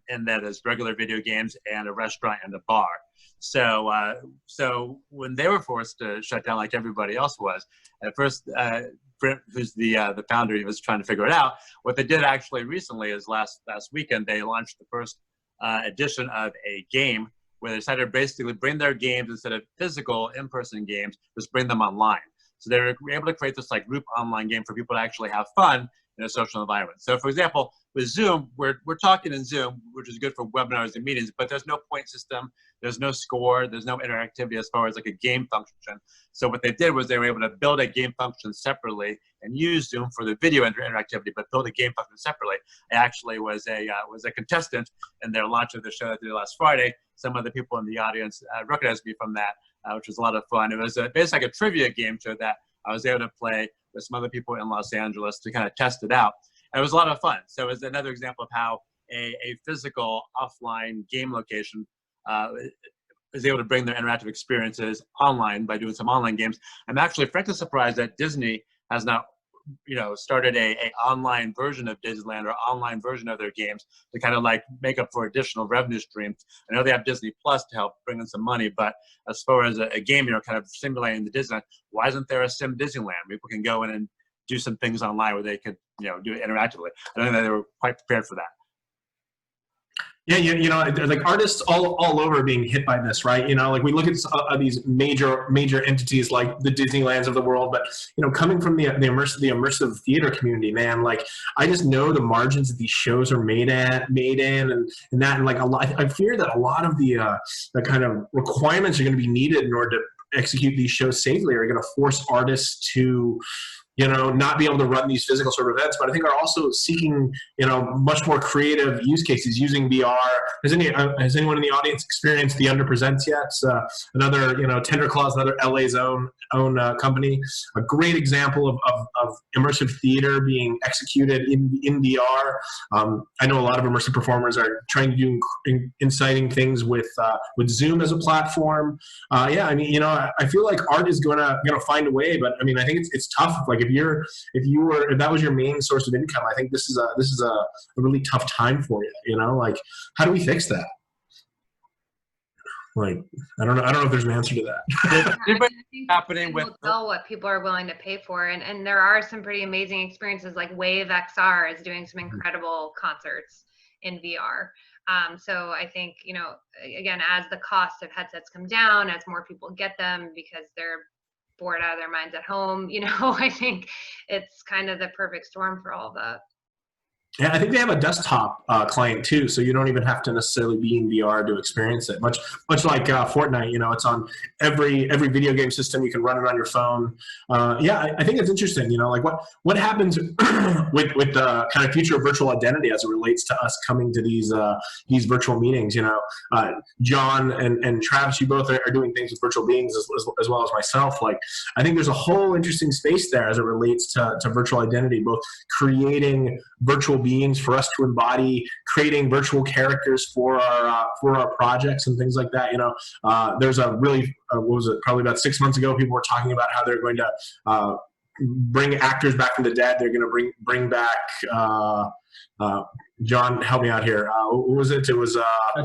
Speaker 2: and there's regular video games and a restaurant and a bar. So when they were forced to shut down, like everybody else was, at first, Brent, who's the founder, he was trying to figure it out. What they did actually recently is last weekend, they launched the first edition of a game where they decided to basically bring their games instead of physical in-person games, just bring them online. So they were able to create this group online game for people to actually have fun in a social environment. So for example, with Zoom, we're talking in Zoom, which is good for webinars and meetings, but there's no point system, there's no score, there's no interactivity as far as a game function. So what they did was they were able to build a game function separately and use Zoom for the video interactivity, but build a game function separately. I actually was a contestant in their launch of the show that they did last Friday. Some of the people in the audience recognized me from that, which was a lot of fun. It was basically a trivia game show that I was able to play with some other people in Los Angeles to kind of test it out. And it was a lot of fun. So it was another example of how a physical offline game location is able to bring their interactive experiences online by doing some online games. I'm actually frankly surprised that Disney has not, started a online version of Disneyland or online version of their games to kind of like make up for additional revenue streams. I know they have Disney Plus to help bring in some money, but as far as a game, kind of simulating the Disneyland, why isn't there a Sim Disneyland? People can go in and do some things online where they could, do it interactively. I don't think that they were quite prepared for that.
Speaker 1: Yeah, like artists all over being hit by this, right? Like we look at these major entities like the Disneylands of the world, but coming from the immersive theater community, man, like I just know the margins that these shows are made in, and like a lot. I fear that a lot of the kind of requirements are going to be needed in order to execute these shows safely are going to force artists to not be able to run these physical sort of events, but I think are also seeking, much more creative use cases using VR. Has anyone in the audience experienced The Underpresents yet? Another, Tender Claws, another LA's own company. A great example of immersive theater being executed in VR. I know a lot of immersive performers are trying to do inciting things with Zoom as a platform. I feel like art is gonna find a way, but I mean, I think it's tough. Like if that was your main source of income, I think this is a really tough time for you. Like how do we fix that? Like I don't know if there's an answer to that.
Speaker 7: Happening with tell what people are willing to pay for, and there are some pretty amazing experiences. Like Wave XR is doing some incredible concerts in VR. So I think again, as the cost of headsets come down, as more people get them because they're bored out of their minds at home, I think it's kind of the perfect storm for all of that.
Speaker 1: Yeah, I think they have a desktop client too, so you don't even have to necessarily be in VR to experience it. Much like Fortnite, it's on every video game system. You can run it on your phone. I think it's interesting. Like what happens with the kind of future of virtual identity as it relates to us coming to these virtual meetings. John and Travis, you both are doing things with virtual beings as well as myself. Like I think there's a whole interesting space there as it relates to virtual identity, both creating virtual beings for us to embody, creating virtual characters for our projects and things like that. There's a really what was it, probably about 6 months ago, people were talking about how they're going to bring actors back from the dead. They're going to bring back John, help me out here. What was it? It was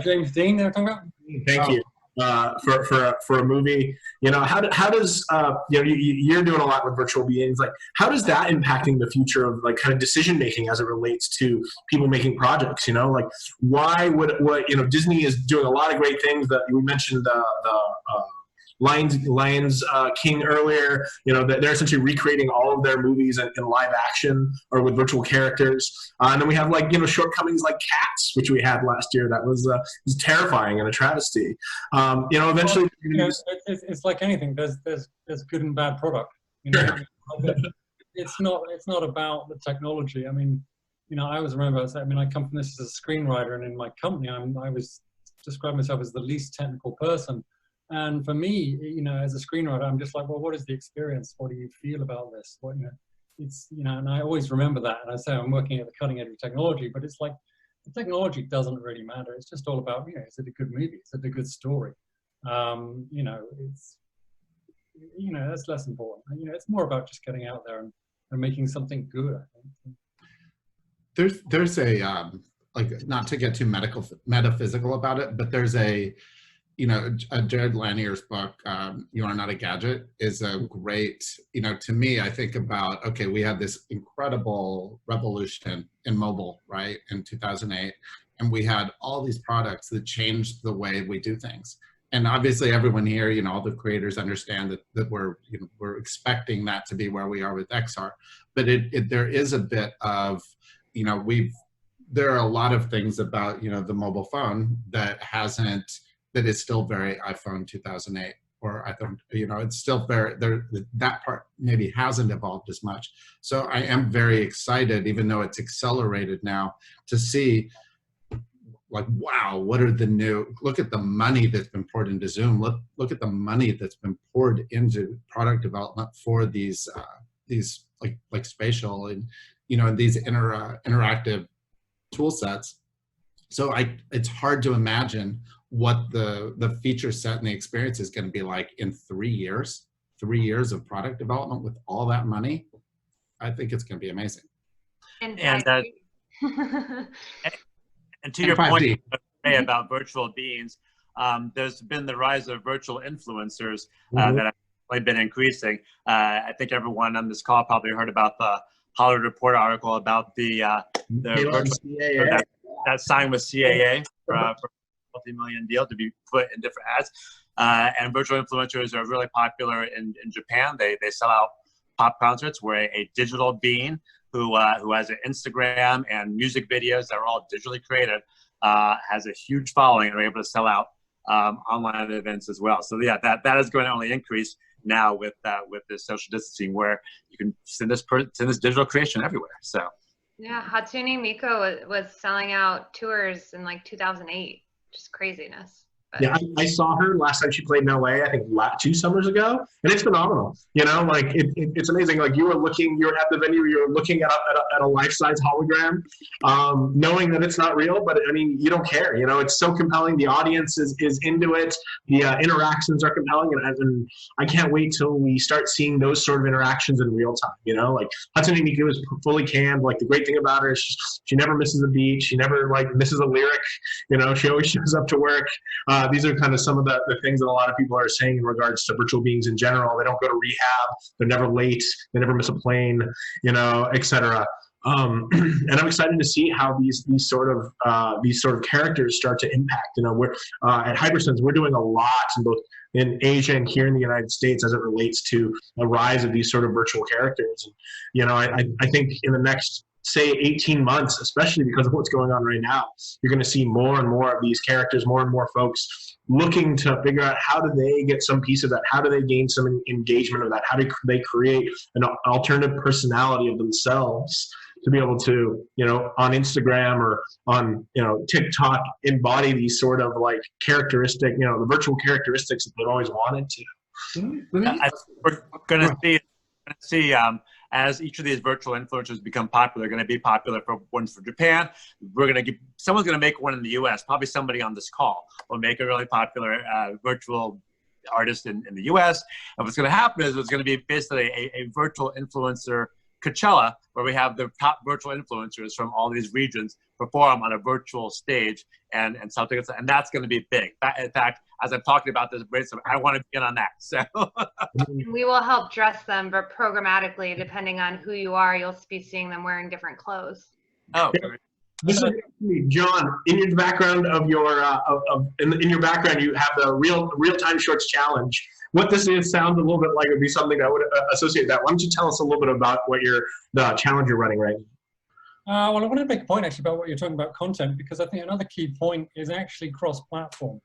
Speaker 9: James Dean they're talking about?
Speaker 1: Thank you. For a movie, how does you're doing a lot with virtual beings, like how does that impacting the future of like kind of decision making as it relates to people making projects? Like why would Disney is doing a lot of great things that we mentioned the Lions King earlier. They're essentially recreating all of their movies in live action or with virtual characters. And then we have shortcomings like Cats, which we had last year. That was terrifying and a travesty. Eventually,
Speaker 9: it's like anything. There's good and bad product. It's not about the technology. I mean, I always remember. I come from this as a screenwriter, and in my company, I was describing myself as the least technical person. And for me, as a screenwriter, I'm just like, well, what is the experience? What do you feel about this? And I always remember that. And I say I'm working at the cutting edge of technology, but it's like the technology doesn't really matter. It's just all about, is it a good movie? Is it a good story? That's less important. It's more about just getting out there and making something good, I think.
Speaker 3: There's a, not to get too metaphysical about it, but there's a Jared Lanier's book, You Are Not a Gadget, is a great, to me, I think about, okay, we had this incredible revolution in mobile, right, in 2008, and we had all these products that changed the way we do things. And obviously everyone here, all the creators understand that we're expecting that to be where we are with XR, but there is a bit of, there are a lot of things about, the mobile phone that is still very iPhone 2008 or iPhone, it's still very, that part maybe hasn't evolved as much. So I am very excited, even though it's accelerated now, to see like, wow, what are the new, look at the money that's been poured into Zoom. Look at the money that's been poured into product development for these like spatial and, and these interactive tool sets. So it's hard to imagine what the feature set and the experience is going to be like in 3 years. 3 years of product development with all that money. I think it's going to be amazing.
Speaker 7: And
Speaker 2: And
Speaker 7: 5G.
Speaker 2: and to
Speaker 3: And
Speaker 2: your point
Speaker 3: 5G.
Speaker 2: about virtual beings, there's been the rise of virtual influencers
Speaker 1: Mhm.
Speaker 2: that have really been increasing. I think everyone on this call probably heard about the Hollywood Reporter article about the
Speaker 1: Halo and
Speaker 2: virtual
Speaker 1: CAA.
Speaker 2: that signed with CAA for a multi-million deal to be put in different ads. And virtual influencers are really popular in Japan. They sell out pop concerts where a digital being who has an Instagram and music videos that are all digitally created has a huge following and are able to sell out online events as well. So yeah, that is going to only increase now with this social distancing, where you can send this digital creation everywhere. So
Speaker 7: Yeah, Hatsune Miku was selling out tours in like 2008. Just craziness. But
Speaker 1: Yeah, I saw her last time she played in LA, I think 2 summers ago, and it's phenomenal. You know, like it's amazing. Like you're at the venue, you're looking at a life-size hologram, knowing that it's not real, but I mean, you don't care. You know, it's so compelling. The audience is into it. The interactions are compelling, and I can't wait till we start seeing those sort of interactions in real time. You know, like Hatsune Miku is fully canned. Like the great thing about her is she never misses a beat. She never like misses a lyric. You know, she always shows up to work. These are kind of some of the things that a lot of people are saying in regards to virtual beings in general. They don't go to rehab. They're never late. They never miss a plane, you know, etc. And I'm excited to see how these sort of characters start to impact. You know, we're at Hypersense, we're doing a lot in both in Asia and here in the United States as it relates to the rise of these sort of virtual characters. And, you know, I think in the next, say, 18 months, especially because of what's going on right now, you're going to see more and more of these characters, more and more folks looking to figure out how do they get some piece of that, how do they gain some engagement of that, how do they create an alternative personality of themselves to be able to, you know, on Instagram or on, you know, TikTok, embody these sort of like characteristic, you know, the virtual characteristics that they've always wanted to.
Speaker 2: I think we're going to see as each of these virtual influencers become popular, going to be popular for ones for Japan. Someone's going to make one in the U.S. Probably somebody on this call will make a really popular virtual artist in the U.S. And what's going to happen is it's going to be basically a virtual influencer Coachella, where we have the top virtual influencers from all these regions perform on a virtual stage and something, and that's going to be big. In fact, as I'm talking about this, I want to begin on that. So
Speaker 7: we will help dress them, but programmatically, depending on who you are, you'll be seeing them wearing different clothes.
Speaker 2: Oh,
Speaker 1: this is John. In your background of your in your background, you have the real-time shorts challenge. What this is sounds a little bit like it would be something that would associate that. Why don't you tell us a little bit about what the challenge you're running right now?
Speaker 9: Well, I want to make a point actually about what you're talking about content, because I think another key point is actually cross-platform.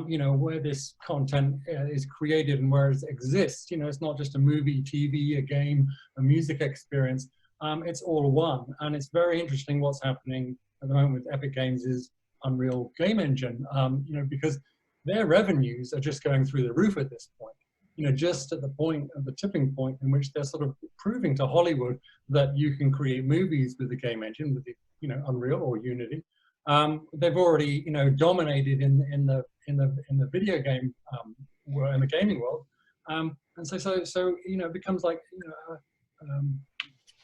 Speaker 9: You know, where this content is created and where it exists. You know, it's not just a movie, TV, a game, a music experience. It's all one, and it's very interesting what's happening at the moment with Epic Games' Unreal Game Engine. You know, because their revenues are just going through the roof at this point. You know, just at the tipping point in which they're sort of proving to Hollywood that you can create movies with the game engine, with the, you know, Unreal or Unity. They've already, you know, dominated in the video game in the gaming world, and so you know, it becomes like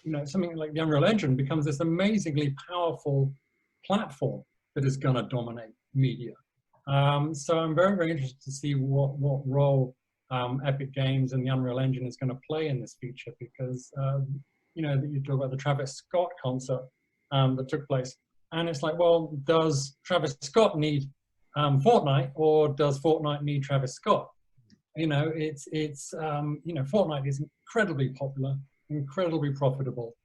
Speaker 9: you know, something like the Unreal Engine becomes this amazingly powerful platform that is going to dominate media. So I'm very, very interested to see what role Epic Games and the Unreal Engine is going to play in this feature, because you know, you talk about the Travis Scott concert that took place, and it's like, well, does Travis Scott need Fortnite, or does Fortnite need Travis Scott? You know, it's you know, Fortnite is incredibly popular, incredibly profitable,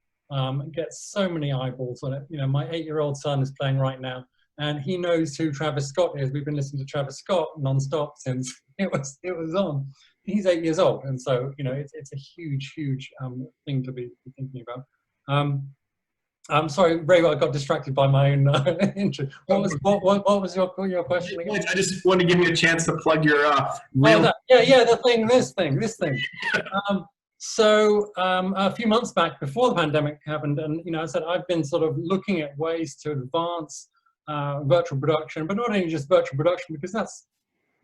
Speaker 9: gets so many eyeballs on it. You know, my 8-year-old son is playing right now, and he knows who Travis Scott is. We've been listening to Travis Scott nonstop since it was on. He's 8 years old, and so, you know, it's a huge thing to be thinking about. I'm sorry, Ray, I got distracted by my own intro. What was your question again?
Speaker 1: I just wanted to give you a chance to plug your
Speaker 9: this thing. So a few months back, before the pandemic happened, and you know, I said I've been sort of looking at ways to advance virtual production, but not only just virtual production, because that's,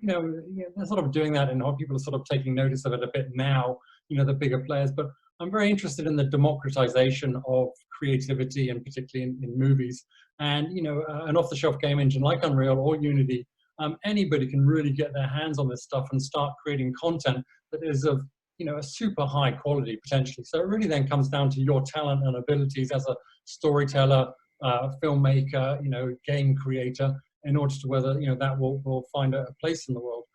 Speaker 9: they're sort of doing that and people are sort of taking notice of it a bit now, the bigger players, but I'm very interested in the democratization of creativity, and particularly in movies. And, an off-the-shelf game engine like Unreal or Unity, anybody can really get their hands on this stuff and start creating content that is of, a super high quality potentially. So it really then comes down to your talent and abilities as a storyteller, filmmaker, game creator, in order to whether, that will find a place in the world.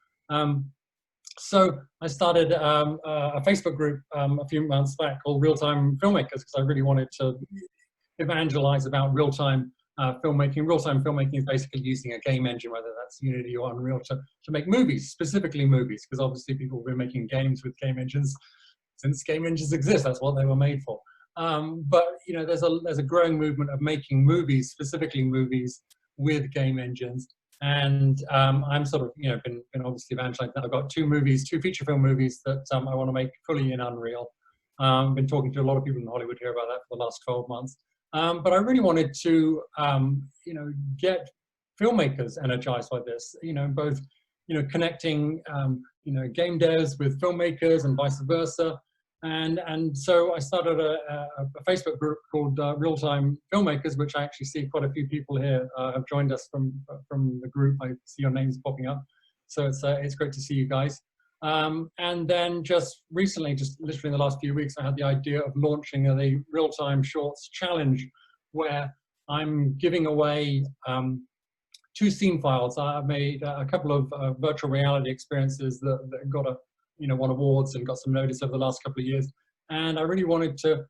Speaker 9: So I started a Facebook group a few months back called Real-Time Filmmakers, because I really wanted to evangelize about real-time filmmaking. Real-time filmmaking is basically using a game engine, whether that's Unity or Unreal, to make movies, specifically movies, because obviously people have been making games with game engines since game engines exist. That's what they were made for. But there's a growing movement of making movies, specifically movies with game engines. And I'm sort of, been obviously evangelizing. I've got two feature film movies that I want to make fully in Unreal. Been talking to a lot of people in Hollywood here about that for the last 12 months. But I really wanted to, get filmmakers energized by this, both, connecting, game devs with filmmakers and vice versa. And so I started a Facebook group called Real-Time Filmmakers, which I actually see quite a few people here have joined us from the group. I see your names popping up. So it's great to see you guys. And then just recently, just literally in the last few weeks, I had the idea of launching a Real-Time Shorts Challenge, where I'm giving away 2 scene files. I've made a couple of virtual reality experiences that got won awards and got some notice over the last couple of years. And I really wanted to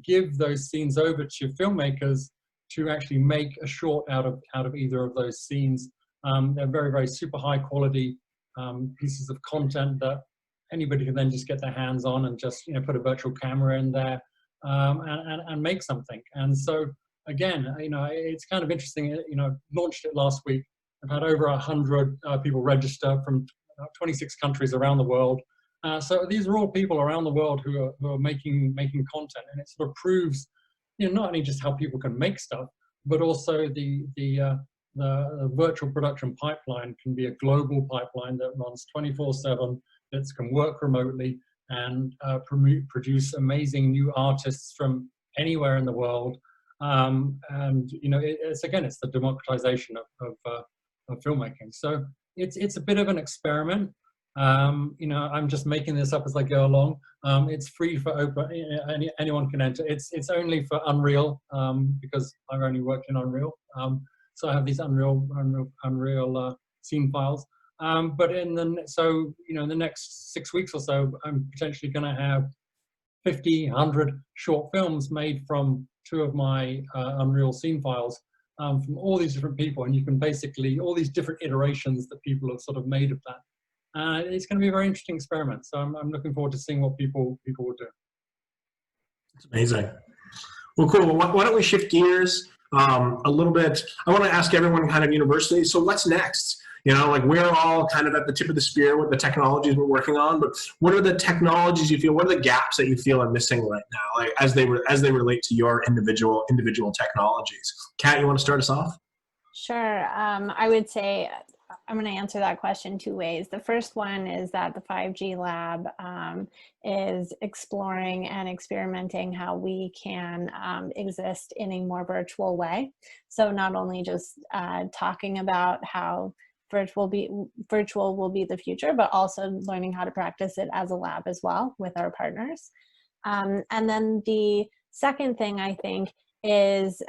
Speaker 9: give those scenes over to filmmakers to actually make a short out of either of those scenes. They're very, very super high quality pieces of content that anybody can then just get their hands on and just put a virtual camera in there and make something. And so again, it's kind of interesting. Launched it last week. I've had over 100 people register from 26 countries around the world. So these are all people around the world who are making content, and it sort of proves, not only just how people can make stuff, but also the virtual production pipeline can be a global pipeline that runs 24/7, that can work remotely and produce amazing new artists from anywhere in the world. And it's the democratization of filmmaking. So it's a bit of an experiment. I'm just making this up as I go along. It's free for open, anyone can enter. It's only for Unreal, because I've only worked in Unreal. So I have these Unreal scene files. But in the next 6 weeks or so, I'm potentially going to have 50, 100 short films made from 2 of my Unreal scene files. From all these different people, and you can basically, all these different iterations that people have sort of made of that. It's going to be a very interesting experiment. So I'm looking forward to seeing what people will do.
Speaker 1: It's amazing. Well, cool. Well, why don't we shift gears a little bit? I want to ask everyone kind of universally, so what's next? We're all kind of at the tip of the spear with the technologies we're working on, but what are the technologies you feel, what are the gaps that you feel are missing right now, as they relate to your individual technologies? Kat, you want to start us off?
Speaker 8: Sure. I would say I'm going to answer that question 2 ways. The first one is that the 5G lab is exploring and experimenting how we can exist in a more virtual way. So not only just talking about how virtual will be the future, but also learning how to practice it as a lab as well with our partners. And then the second thing I think is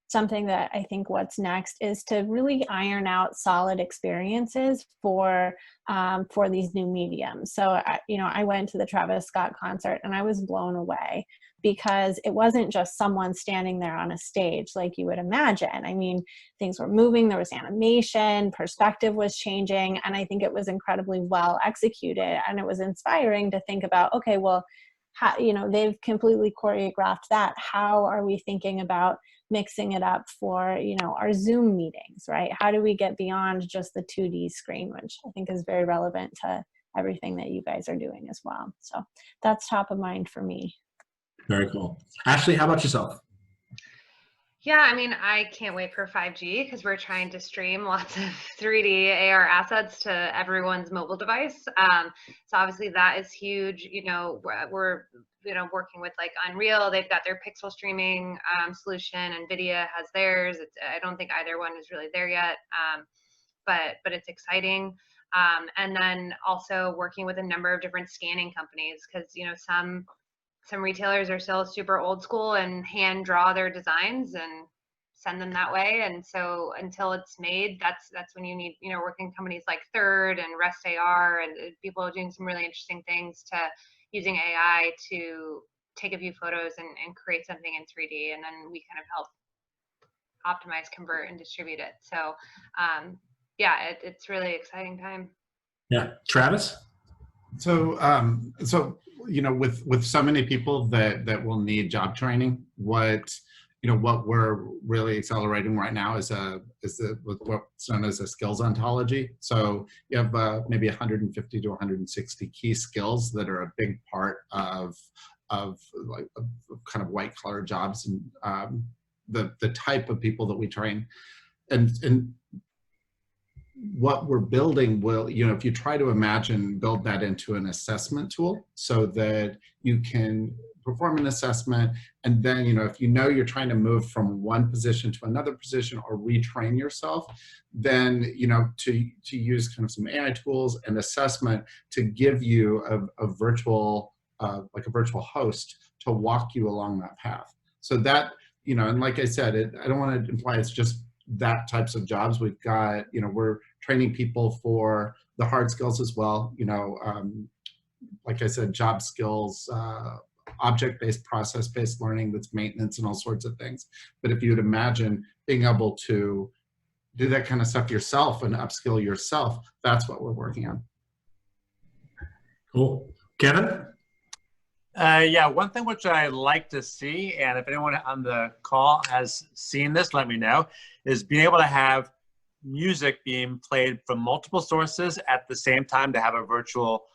Speaker 8: something that I think what's next is to really iron out solid experiences for these new mediums. So I went to the Travis Scott concert and I was blown away, because it wasn't just someone standing there on a stage like you would imagine. I mean, things were moving, there was animation, perspective was changing, and I think it was incredibly well executed. And it was inspiring to think about, okay, well, how, they've completely choreographed that. How are we thinking about mixing it up for, our Zoom meetings, right? How do we get beyond just the 2D screen, which I think is very relevant to everything that you guys are doing as well. So that's top of mind for me.
Speaker 1: Very cool. Ashley, how about yourself?
Speaker 7: Yeah, I mean, I can't wait for 5G because we're trying to stream lots of 3D AR assets to everyone's mobile device. So obviously that is huge. You know, we're working with like Unreal. They've got their pixel streaming solution. NVIDIA has theirs. I don't think either one is really there yet, but it's exciting. And then also working with a number of different scanning companies because some retailers are still super old school and hand draw their designs and send them that way. And so until it's made, that's when you need, working companies like Third and Rest AR and people are doing some really interesting things to using AI to take a few photos and create something in 3D. And then we kind of help optimize, convert, and distribute it. So yeah, it's really exciting time.
Speaker 1: Yeah. Travis?
Speaker 3: So, with so many people that will need job training, what we're really accelerating right now is what's known as a skills ontology. So you have maybe 150 to 160 key skills that are a big part of kind of white collar jobs and the type of people that we train, and what we're building will, if you try to build that into an assessment tool so that you can perform an assessment, and then, if you're trying to move from one position to another position or retrain yourself, then, to use kind of some AI tools and assessment to give you a virtual, like a virtual host to walk you along that path. So that, and like I said, I don't want to imply it's just that types of jobs. We've got, we're training people for the hard skills as well. Like I said, job skills, object-based, process-based learning that's maintenance and all sorts of things. But if you would imagine being able to do that kind of stuff yourself and upskill yourself, that's what we're working on.
Speaker 1: Cool. Kevin?
Speaker 2: Yeah, one thing which I like to see, and if anyone on the call has seen this, let me know, is being able to have music being played from multiple sources at the same time to have a virtual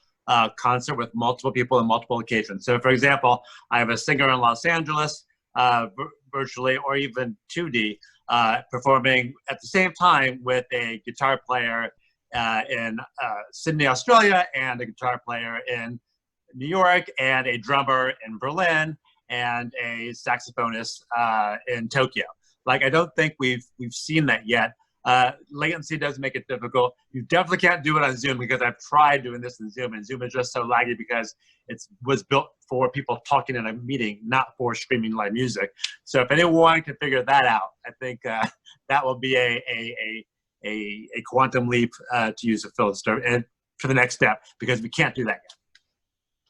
Speaker 2: concert with multiple people in multiple locations. So for example, I have a singer in Los Angeles virtually or even 2D performing at the same time with a guitar player in Sydney, Australia, and a guitar player in New York, and a drummer in Berlin, and a saxophonist in Tokyo. Like, I don't think we've seen that yet. Latency does make it difficult. You definitely can't do it on Zoom because I've tried doing this in Zoom, and Zoom is just so laggy because it was built for people talking in a meeting, not for streaming live music. So if anyone can figure that out, I think that will be a quantum leap to use a filter and for the next step, because we can't do that yet.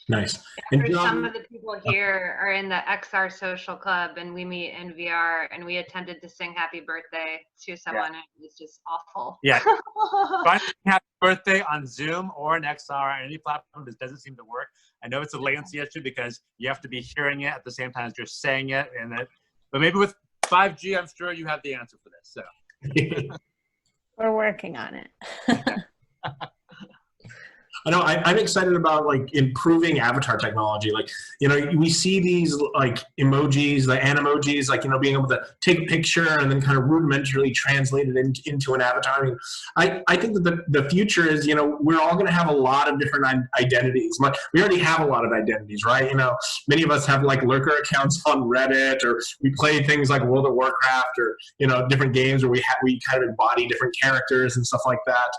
Speaker 1: Nice.
Speaker 7: And some of the people here are in the XR Social Club, and we meet in VR, and we attempted to sing happy birthday to someone, and it was just awful.
Speaker 2: Yeah. Happy birthday on Zoom or an XR or any platform, this doesn't seem to work. I know it's a latency issue because you have to be hearing it at the same time as you're saying it, but maybe with 5G, I'm sure you have the answer for this. So
Speaker 8: we're working on it.
Speaker 1: I know I'm excited about like improving avatar technology. Like, we see these like emojis, the animojis, like, being able to take a picture and then kind of rudimentarily translate it into an avatar. I mean, I think that the future is, we're all going to have a lot of different identities. We already have a lot of identities, right? Many of us have like lurker accounts on Reddit, or we play things like World of Warcraft, or, different games where we kind of embody different characters and stuff like that.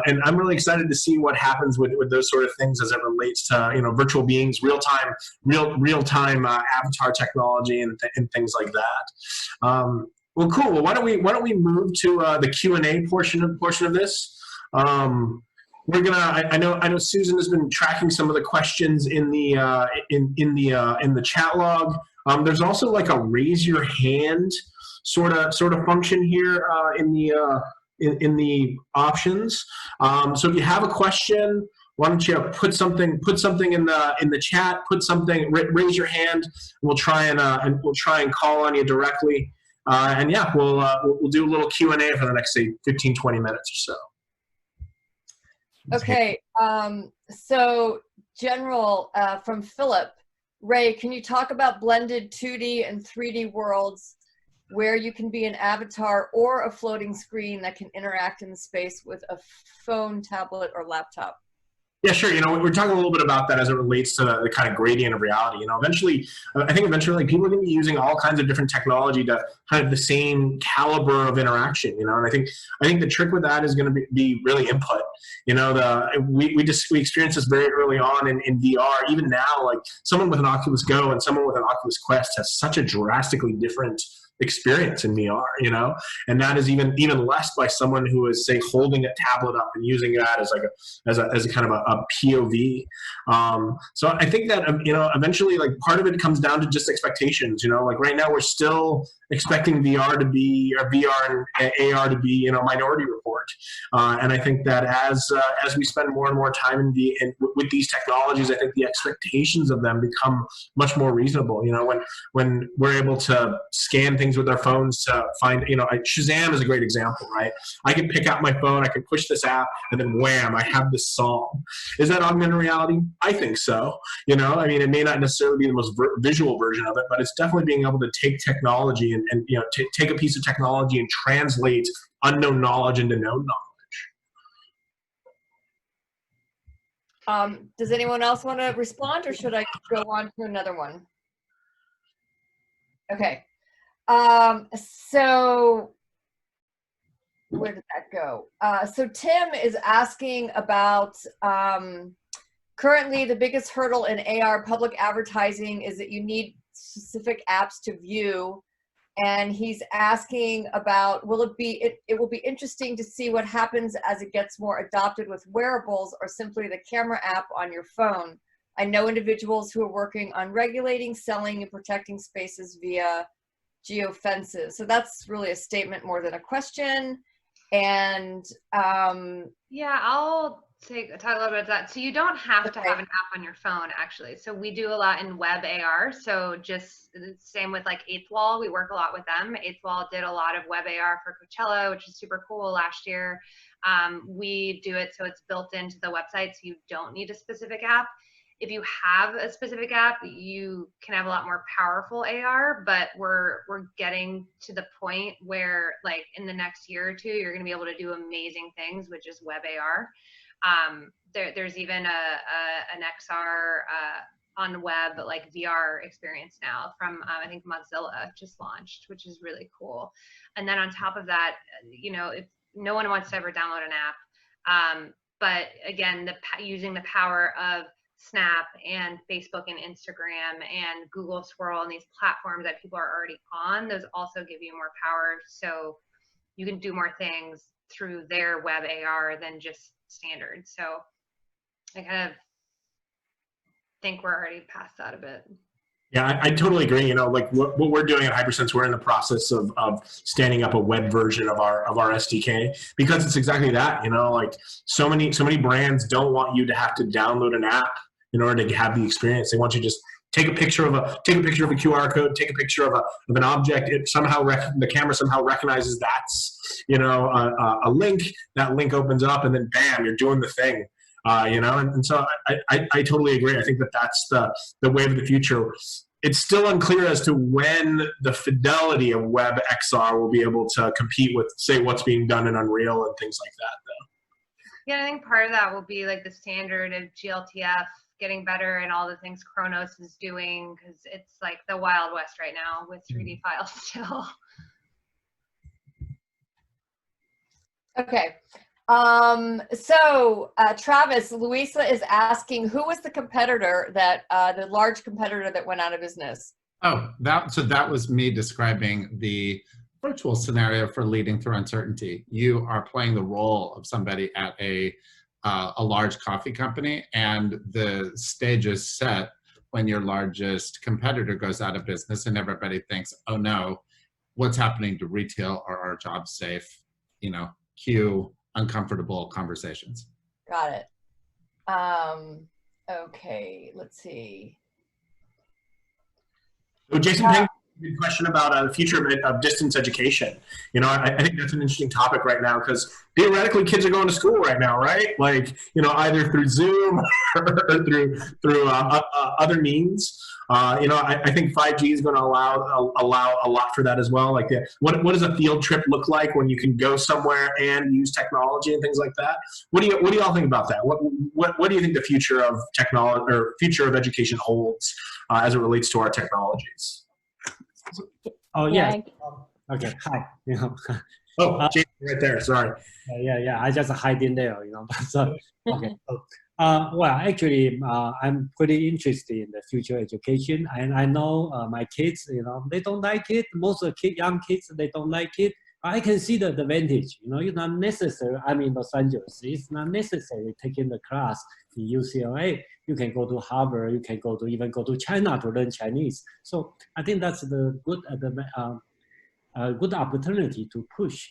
Speaker 1: And I'm really excited to see what happens with those sort of things as it relates to virtual beings, real time avatar technology and things like that. Well, cool. Well, why don't we move to the Q&A portion of this? We're gonna. I know Susan has been tracking some of the questions in the chat log. There's also like a raise your hand sort of function here in the options. So if you have a question, why don't you put something in the chat, raise your hand, and we'll try and call on you directly. And yeah, we'll do a little Q&A for the next, say, 15-20 minutes or so.
Speaker 4: Okay. So general from Philip, Ray, can you talk about blended 2D and 3D worlds where you can be an avatar or a floating screen that can interact in the space with a phone, tablet, or laptop.
Speaker 1: Yeah, sure. We're talking a little bit about that as it relates to the kind of gradient of reality. Eventually, I think eventually, like, people are going to be using all kinds of different technology to kind of the same caliber of interaction. And I think the trick with that is going to be really input. We experienced this very early on in VR. Even now, like, someone with an Oculus Go and someone with an Oculus Quest has such a drastically different experience in VR, and that is even less by someone who is, say, holding a tablet up and using that as a kind of a POV. So I think that eventually, like, part of it comes down to just expectations. Like, right now we're still expecting VR and AR to be Minority Report, and I think that as we spend more and more time with these technologies, I think the expectations of them become much more reasonable. When we're able to scan things with our phones to find, Shazam is a great example, right? I can pick out my phone, I can push this app, and then wham, I have this song. Is that augmented reality? I think so. It may not necessarily be the most visual version of it, but it's definitely being able to take technology and take a piece of technology and translate unknown knowledge into known knowledge.
Speaker 4: Does anyone else want to respond, or should I go on to another one? Okay. So where did that go? So Tim is asking about, currently the biggest hurdle in AR public advertising is that you need specific apps to view. And he's asking about, it will be interesting to see what happens as it gets more adopted with wearables or simply the camera app on your phone. I know individuals who are working on regulating, selling, and protecting spaces via geofences. So that's really a statement more than a question. And
Speaker 7: yeah, I'll talk a little bit about that. So you don't have to have an app on your phone, actually. So we do a lot in web AR. So just same with like Eighth Wall, we work a lot with them. Eighth Wall did a lot of web AR for Coachella, which is super cool last year. We do it so it's built into the website, so you don't need a specific app. If you have a specific app, you can have a lot more powerful AR, but we're getting to the point where, like, in the next year or two, you're going to be able to do amazing things, which is web AR. There's even an XR on the web, but like VR experience now from I think Mozilla just launched, which is really cool. And then on top of that, if no one wants to ever download an app, but again, using the power of Snap and Facebook and Instagram and Google Swirl and these platforms that people are already on, those also give you more power, so you can do more things through their web AR than just standard. So I kind of think we're already past that a bit.
Speaker 1: Yeah, I totally agree. Like what we're doing at HyperSense, we're in the process of standing up a web version of our SDK, because it's exactly that. Like so many brands don't want you to have to download an app in order to have the experience. They want you to just take a picture of a QR code, take a picture of an object. It somehow the camera somehow recognizes that's a link. That link opens up, and then bam, you're doing the thing. And so I totally agree. I think that's the wave of the future. It's still unclear as to when the fidelity of Web XR will be able to compete with, say, what's being done in Unreal and things like that, though.
Speaker 7: Yeah, I think part of that will be like the standard of GLTF getting better and all the things Chronos is doing, because it's like the Wild West right now with 3D files still.
Speaker 4: Okay. So Travis, Louisa is asking, who was the competitor the large competitor that went out of business?
Speaker 3: Oh, that was me describing the virtual scenario for leading through uncertainty. You are playing the role of somebody at a large coffee company, and the stage is set when your largest competitor goes out of business, and everybody thinks, oh no, what's happening to retail? Are our jobs safe? Cue uncomfortable conversations.
Speaker 4: Got it. Okay, let's see.
Speaker 1: So Jason Peng Good question about the future of distance education. You know, I think that's an interesting topic right now because theoretically kids are going to school right now, right? Like, you know, either through Zoom or through other means. You know, I think 5G is going to allow a lot for that as well. Like, what does a field trip look like when you can go somewhere and use technology and things like that? What do y'all think about that? What do you think the future of technology or future of education holds as it relates to our technologies?
Speaker 10: Oh,
Speaker 8: Yeah.
Speaker 10: yes. Okay. Hi. You know.
Speaker 1: Oh, Jason, right there. Sorry.
Speaker 10: Yeah. I just hide in there, you know. So, okay. So, well, actually, I'm pretty interested in the future education, and I know my kids, you know, they don't like it. Most of the young kids, they don't like it. I can see the advantage. You know, it's not necessary. I'm in Los Angeles. It's not necessary taking the class in UCLA. You can go to Harvard. You can even go to China to learn Chinese. So I think that's the good opportunity to push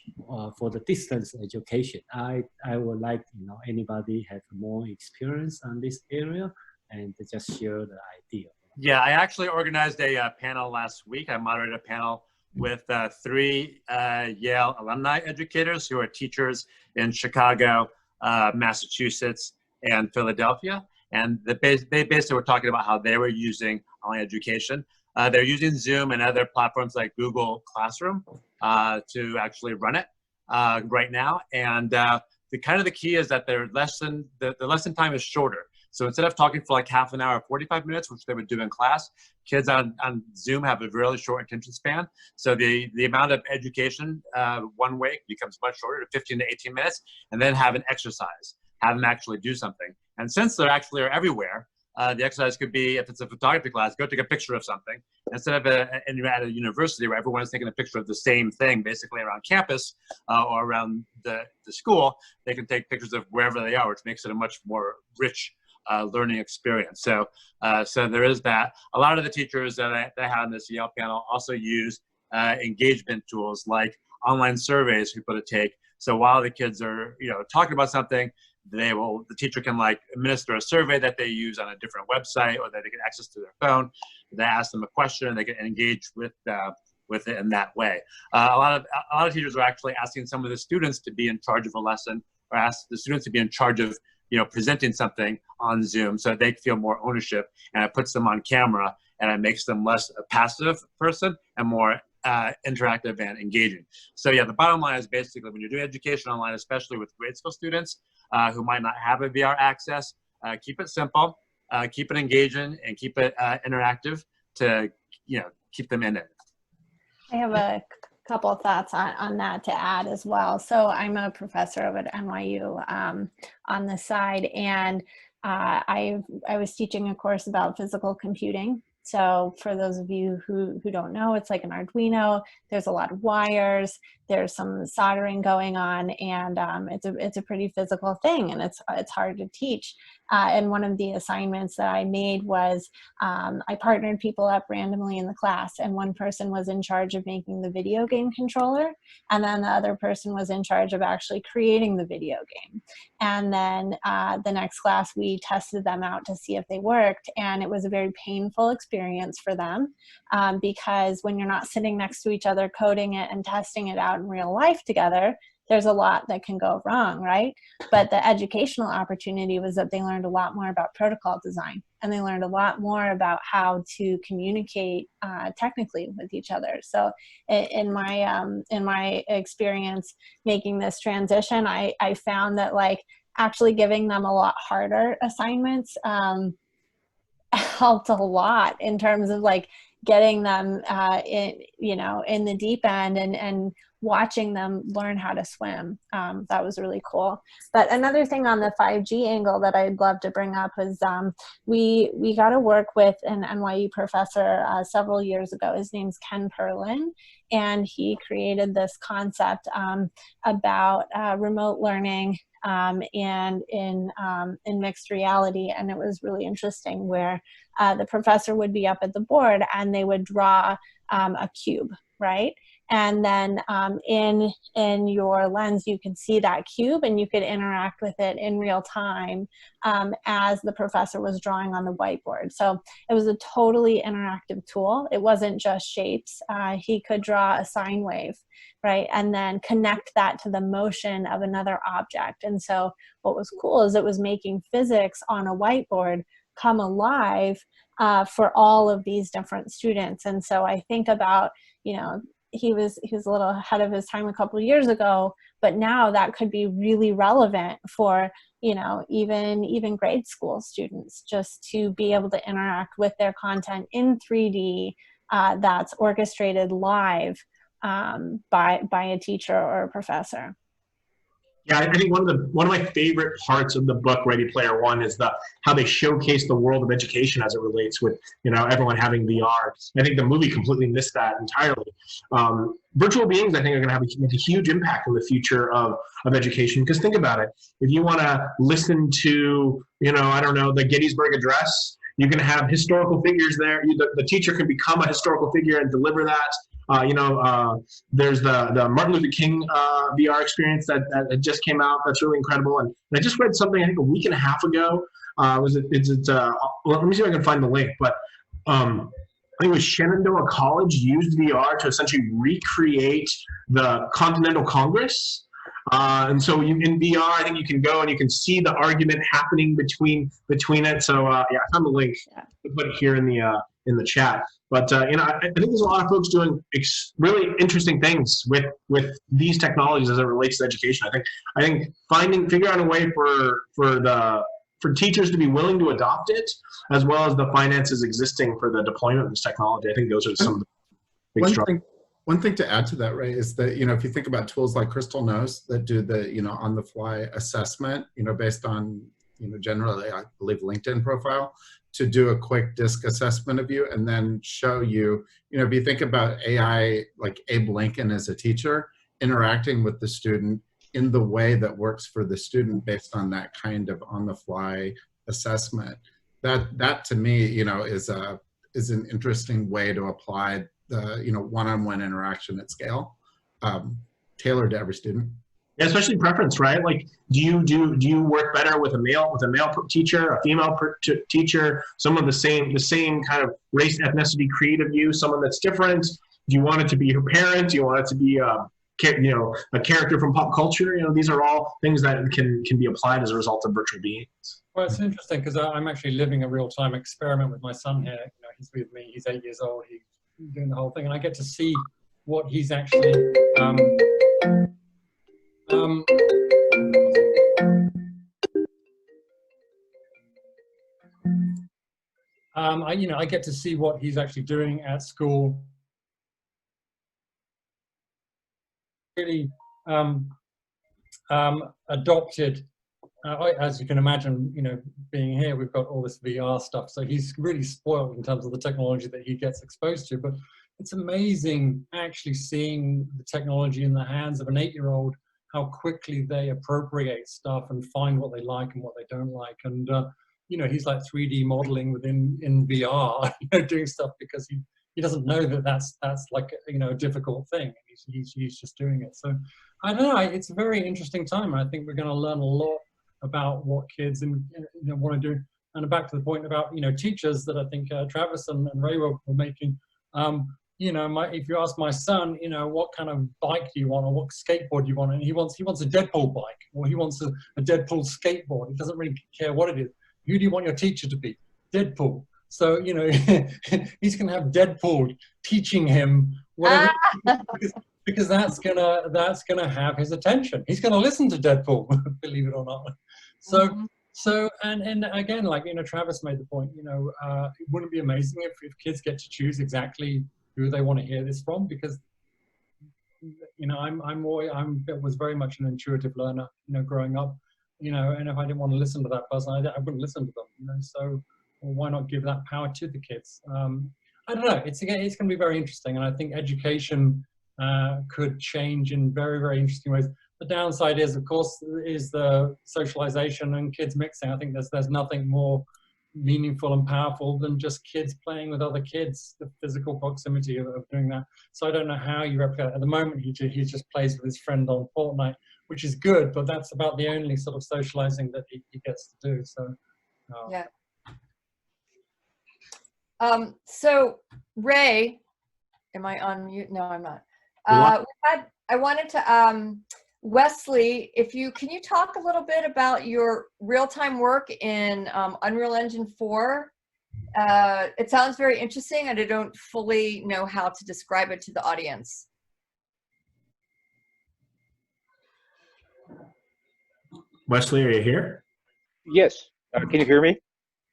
Speaker 10: for the distance education. I would like, you know, anybody have more experience on this area and just share the idea.
Speaker 2: Yeah, I actually organized a panel last week. I moderated a panel with 3 Yale alumni educators who are teachers in Chicago, Massachusetts, and Philadelphia. And they basically were talking about how they were using online education. They're using Zoom and other platforms like Google Classroom to actually run it right now. And the key is that the lesson time is shorter. So instead of talking for like half an hour, 45 minutes, which they would do in class, kids on Zoom have a really short attention span. So the amount of education one week becomes much shorter, to 15 to 18 minutes, and then have an exercise, have them actually do something. And since they actually are everywhere, the exercise could be, if it's a photography class, go take a picture of something. Instead of and you're at a university where everyone is taking a picture of the same thing, basically around campus or around the school, they can take pictures of wherever they are, which makes it a much more rich learning experience. So there is that. A lot of the teachers that I had on this Yale panel also use engagement tools like online surveys people to take. So while the kids are, you know, talking about something, the teacher can like administer a survey that they use on a different website or that they get access to their phone. They ask them a question and they can engage with it in that way. A lot of teachers are actually asking some of the students to be in charge of a lesson, or ask the students to be in charge of, you know, presenting something on Zoom so that they feel more ownership, and it puts them on camera and it makes them less a passive person and more interactive and engaging. So yeah, the bottom line is basically when you're doing education online, especially with grade school students who might not have a VR access, keep it simple, keep it engaging, and keep it interactive to, you know, keep them in it.
Speaker 8: I have a couple of thoughts on that to add as well. So I'm a professor at NYU on the side, and I was teaching a course about physical computing. So for those of you who don't know, it's like an Arduino. There's a lot of wires. There's some soldering going on, and it's a pretty physical thing, and it's hard to teach. And one of the assignments that I made was I partnered people up randomly in the class, and one person was in charge of making the video game controller, and then the other person was in charge of actually creating the video game. And then the next class, we tested them out to see if they worked, and it was a very painful experience for them because when you're not sitting next to each other coding it and testing it out in real life together, there's a lot that can go wrong, right? But the educational opportunity was that they learned a lot more about protocol design, and they learned a lot more about how to communicate technically with each other. So in my experience making this transition, I found that like actually giving them a lot harder assignments helped a lot in terms of like getting them in the deep end and watching them learn how to swim. That was really cool. But another thing on the 5G angle that I'd love to bring up is we got to work with an NYU professor several years ago. His name's Ken Perlin, and he created this concept about remote learning and in mixed reality. And it was really interesting where the professor would be up at the board and they would draw a cube, right? And then in your lens, you can see that cube and you could interact with it in real time as the professor was drawing on the whiteboard. So it was a totally interactive tool. It wasn't just shapes. He could draw a sine wave, right? And then connect that to the motion of another object. And so what was cool is it was making physics on a whiteboard come alive for all of these different students. And so I think about, you know, he was a little ahead of his time a couple of years ago, but now that could be really relevant for, you know, even grade school students, just to be able to interact with their content in 3D that's orchestrated live by a teacher or a professor.
Speaker 1: Yeah, I think one of my favorite parts of the book Ready Player One is how they showcase the world of education as it relates with, you know, everyone having VR. I think the movie completely missed that entirely. Virtual beings, I think, are going to have a huge impact in the future of education. Because think about it, if you want to listen to, you know, I don't know, the Gettysburg Address, you can have historical figures there. The teacher can become a historical figure and deliver that. There's the Martin Luther King VR experience that just came out. That's really incredible. And I just read something, I think a week and a half ago. Let me see if I can find the link. But I think it was Shenandoah College used VR to essentially recreate the Continental Congress. And so in VR, I think you can go and you can see the argument happening between it. So yeah, I found the link. I'll put it here in the chat. But you know, I think there's a lot of folks doing really interesting things with these technologies as it relates to education. I think figure out a way for teachers to be willing to adopt it, as well as the finances existing for the deployment of this technology. I think those are some of the big struggles.
Speaker 3: One thing to add to that, Ray, is that, you know, if you think about tools like Crystal Knows that do the, you know, on the fly assessment, you know, based on, you know, generally, I believe, LinkedIn profile, to do a quick disc assessment of you and then show you, you know, if you think about AI, like Abe Lincoln as a teacher, interacting with the student in the way that works for the student based on that kind of on the fly assessment. That to me, you know, is an interesting way to apply the, you know, one-on-one interaction at scale, tailored to every student.
Speaker 1: Yeah, especially preference, right? Like, do you work better with a male teacher, a female teacher, someone the same kind of race, ethnicity, creed of you, someone that's different? Do you want it to be your parent? Do you want it to be a character from pop culture? You know, these are all things that can be applied as a result of virtual beings.
Speaker 9: Well, it's interesting because I'm actually living a real-time experiment with my son here. You know, he's with me. He's 8 years old. He's doing the whole thing, and I get to see what he's actually. I get to see what he's actually doing at school. Really adopted, as you can imagine, you know, being here, we've got all this VR stuff. So he's really spoiled in terms of the technology that he gets exposed to. But it's amazing actually seeing the technology in the hands of an 8-year-old, how quickly they appropriate stuff and find what they like and what they don't like. And, you know, he's like 3D modeling in VR, you know, doing stuff because he doesn't know that that's like, you know, a difficult thing. He's just doing it. So I don't know, it's a very interesting time. I think we're going to learn a lot about what kids want to do. And back to the point about, you know, teachers that I think Travis and Ray were making, you know, if you ask my son, you know, what kind of bike do you want or what skateboard do you want? And he wants a Deadpool bike, or he wants a Deadpool skateboard. He doesn't really care what it is. Who do you want your teacher to be? Deadpool. So, you know, he's going to have Deadpool teaching him whatever, because that's gonna have his attention. He's going to listen to Deadpool, believe it or not. So, and again, like, you know, Travis made the point, you know, it wouldn't be amazing if kids get to choose exactly who they want to hear this from, because, you know, I was very much an intuitive learner, you know, growing up, you know, and if I didn't want to listen to that person, I wouldn't listen to them, you know, so well, why not give that power to the kids? I don't know, it's going to be very interesting, and I think education could change in very, very interesting ways. The downside is, of course, is the socialization and kids mixing. I think there's nothing more meaningful and powerful than just kids playing with other kids, the physical proximity of doing that. So I don't know how you replicate it. At the moment, he just plays with his friend on Fortnite, which is good, but that's about the only sort of socializing that he gets to do. So
Speaker 4: yeah. So Ray, am I on mute? No, I'm not. I wanted to, Wesley, can you talk a little bit about your real-time work in Unreal Engine 4? It sounds very interesting, and I don't fully know how to describe it to the audience.
Speaker 1: Wesley, are you here?
Speaker 11: Yes. Can you hear me?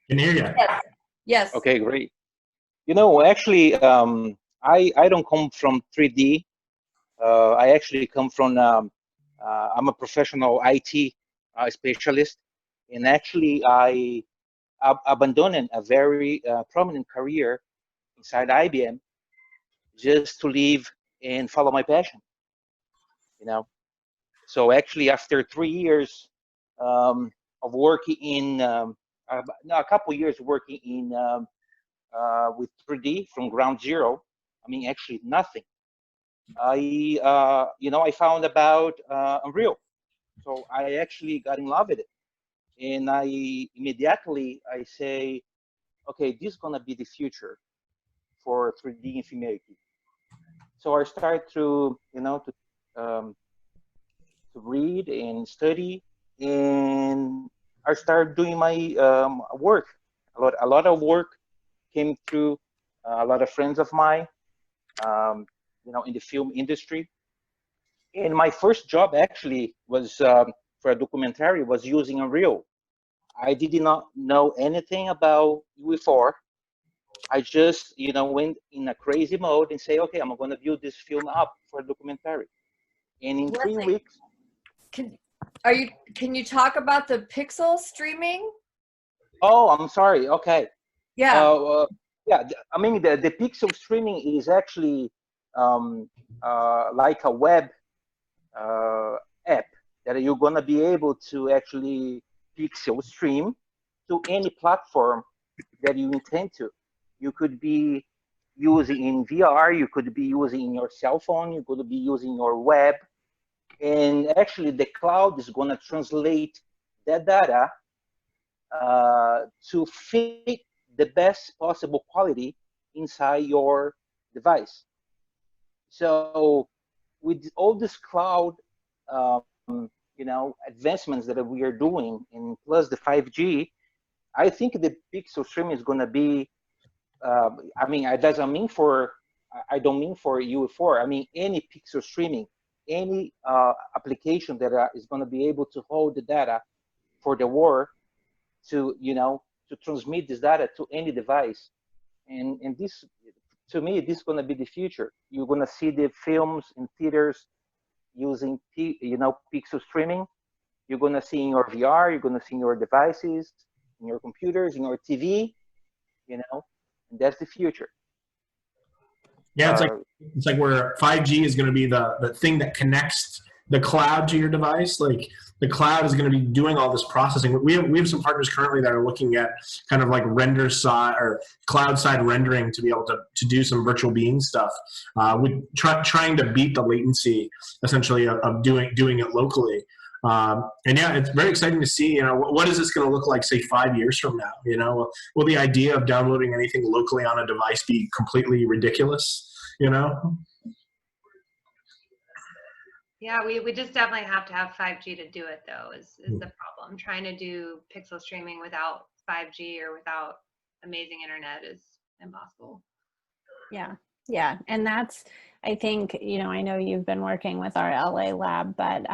Speaker 1: Can hear you.
Speaker 4: Yes. Yes.
Speaker 11: Okay, great. You know, actually, I don't come from 3D. I actually come from, I'm a professional IT specialist. And actually, I abandoned a very prominent career inside IBM just to leave and follow my passion, you know. So actually, after 3 years of working in, no, a couple years working in with 3D from ground zero, I mean, actually nothing. You know, I found about Unreal. So I actually got in love with it. And I immediately, I say, okay, this is gonna be the future for 3D in humanity. So I start to, you know, to read and study, and I started doing my work. A lot of work came through a lot of friends of mine, you know, in the film industry. And my first job actually was for a documentary was using Unreal. I did not know anything about UE4. I just, you know, went in a crazy mode and say, okay, I'm going to build this film up for a documentary. And in 3 weeks.
Speaker 4: Can you talk about the pixel streaming?
Speaker 11: Oh, I'm sorry. Okay.
Speaker 4: Yeah.
Speaker 11: Yeah. I mean, the pixel streaming is actually like a web app that you're going to be able to actually pixel stream to any platform that you intend to. You could be using in VR, you could be using in your cell phone, you could be using your web. And actually the cloud is going to translate that data to fit the best possible quality inside your device. So with all this cloud, you know, advancements that we are doing, and plus the 5G, I think the pixel streaming is going to be. I mean, it doesn't mean for. I don't mean for UE4. I mean any pixel streaming, any application that is going to be able to hold the data for the war, to, you know, to transmit this data to any device, and this, to me, this is going to be the future. You're going to see the films in theaters using, you know, pixel streaming. You're going to see in your VR, you're going to see in your devices, in your computers, in your TV, you know, and that's the future.
Speaker 1: Yeah, it's like where 5G is going to be the thing that connects the cloud to your device. Like the cloud is going to be doing all this processing. We have some partners currently that are looking at kind of like render side or cloud side rendering to be able to do some virtual being stuff, with trying to beat the latency essentially of doing it locally. And yeah, it's very exciting to see, you know, what is this going to look like, say, 5 years from now? You know, will the idea of downloading anything locally on a device be completely ridiculous? You know?
Speaker 7: Yeah, we just definitely have to have 5G to do it, though, is the problem. Trying to do pixel streaming without 5G or without amazing internet is impossible.
Speaker 8: Yeah. Yeah. And that's, I think, you know, I know you've been working with our LA lab, but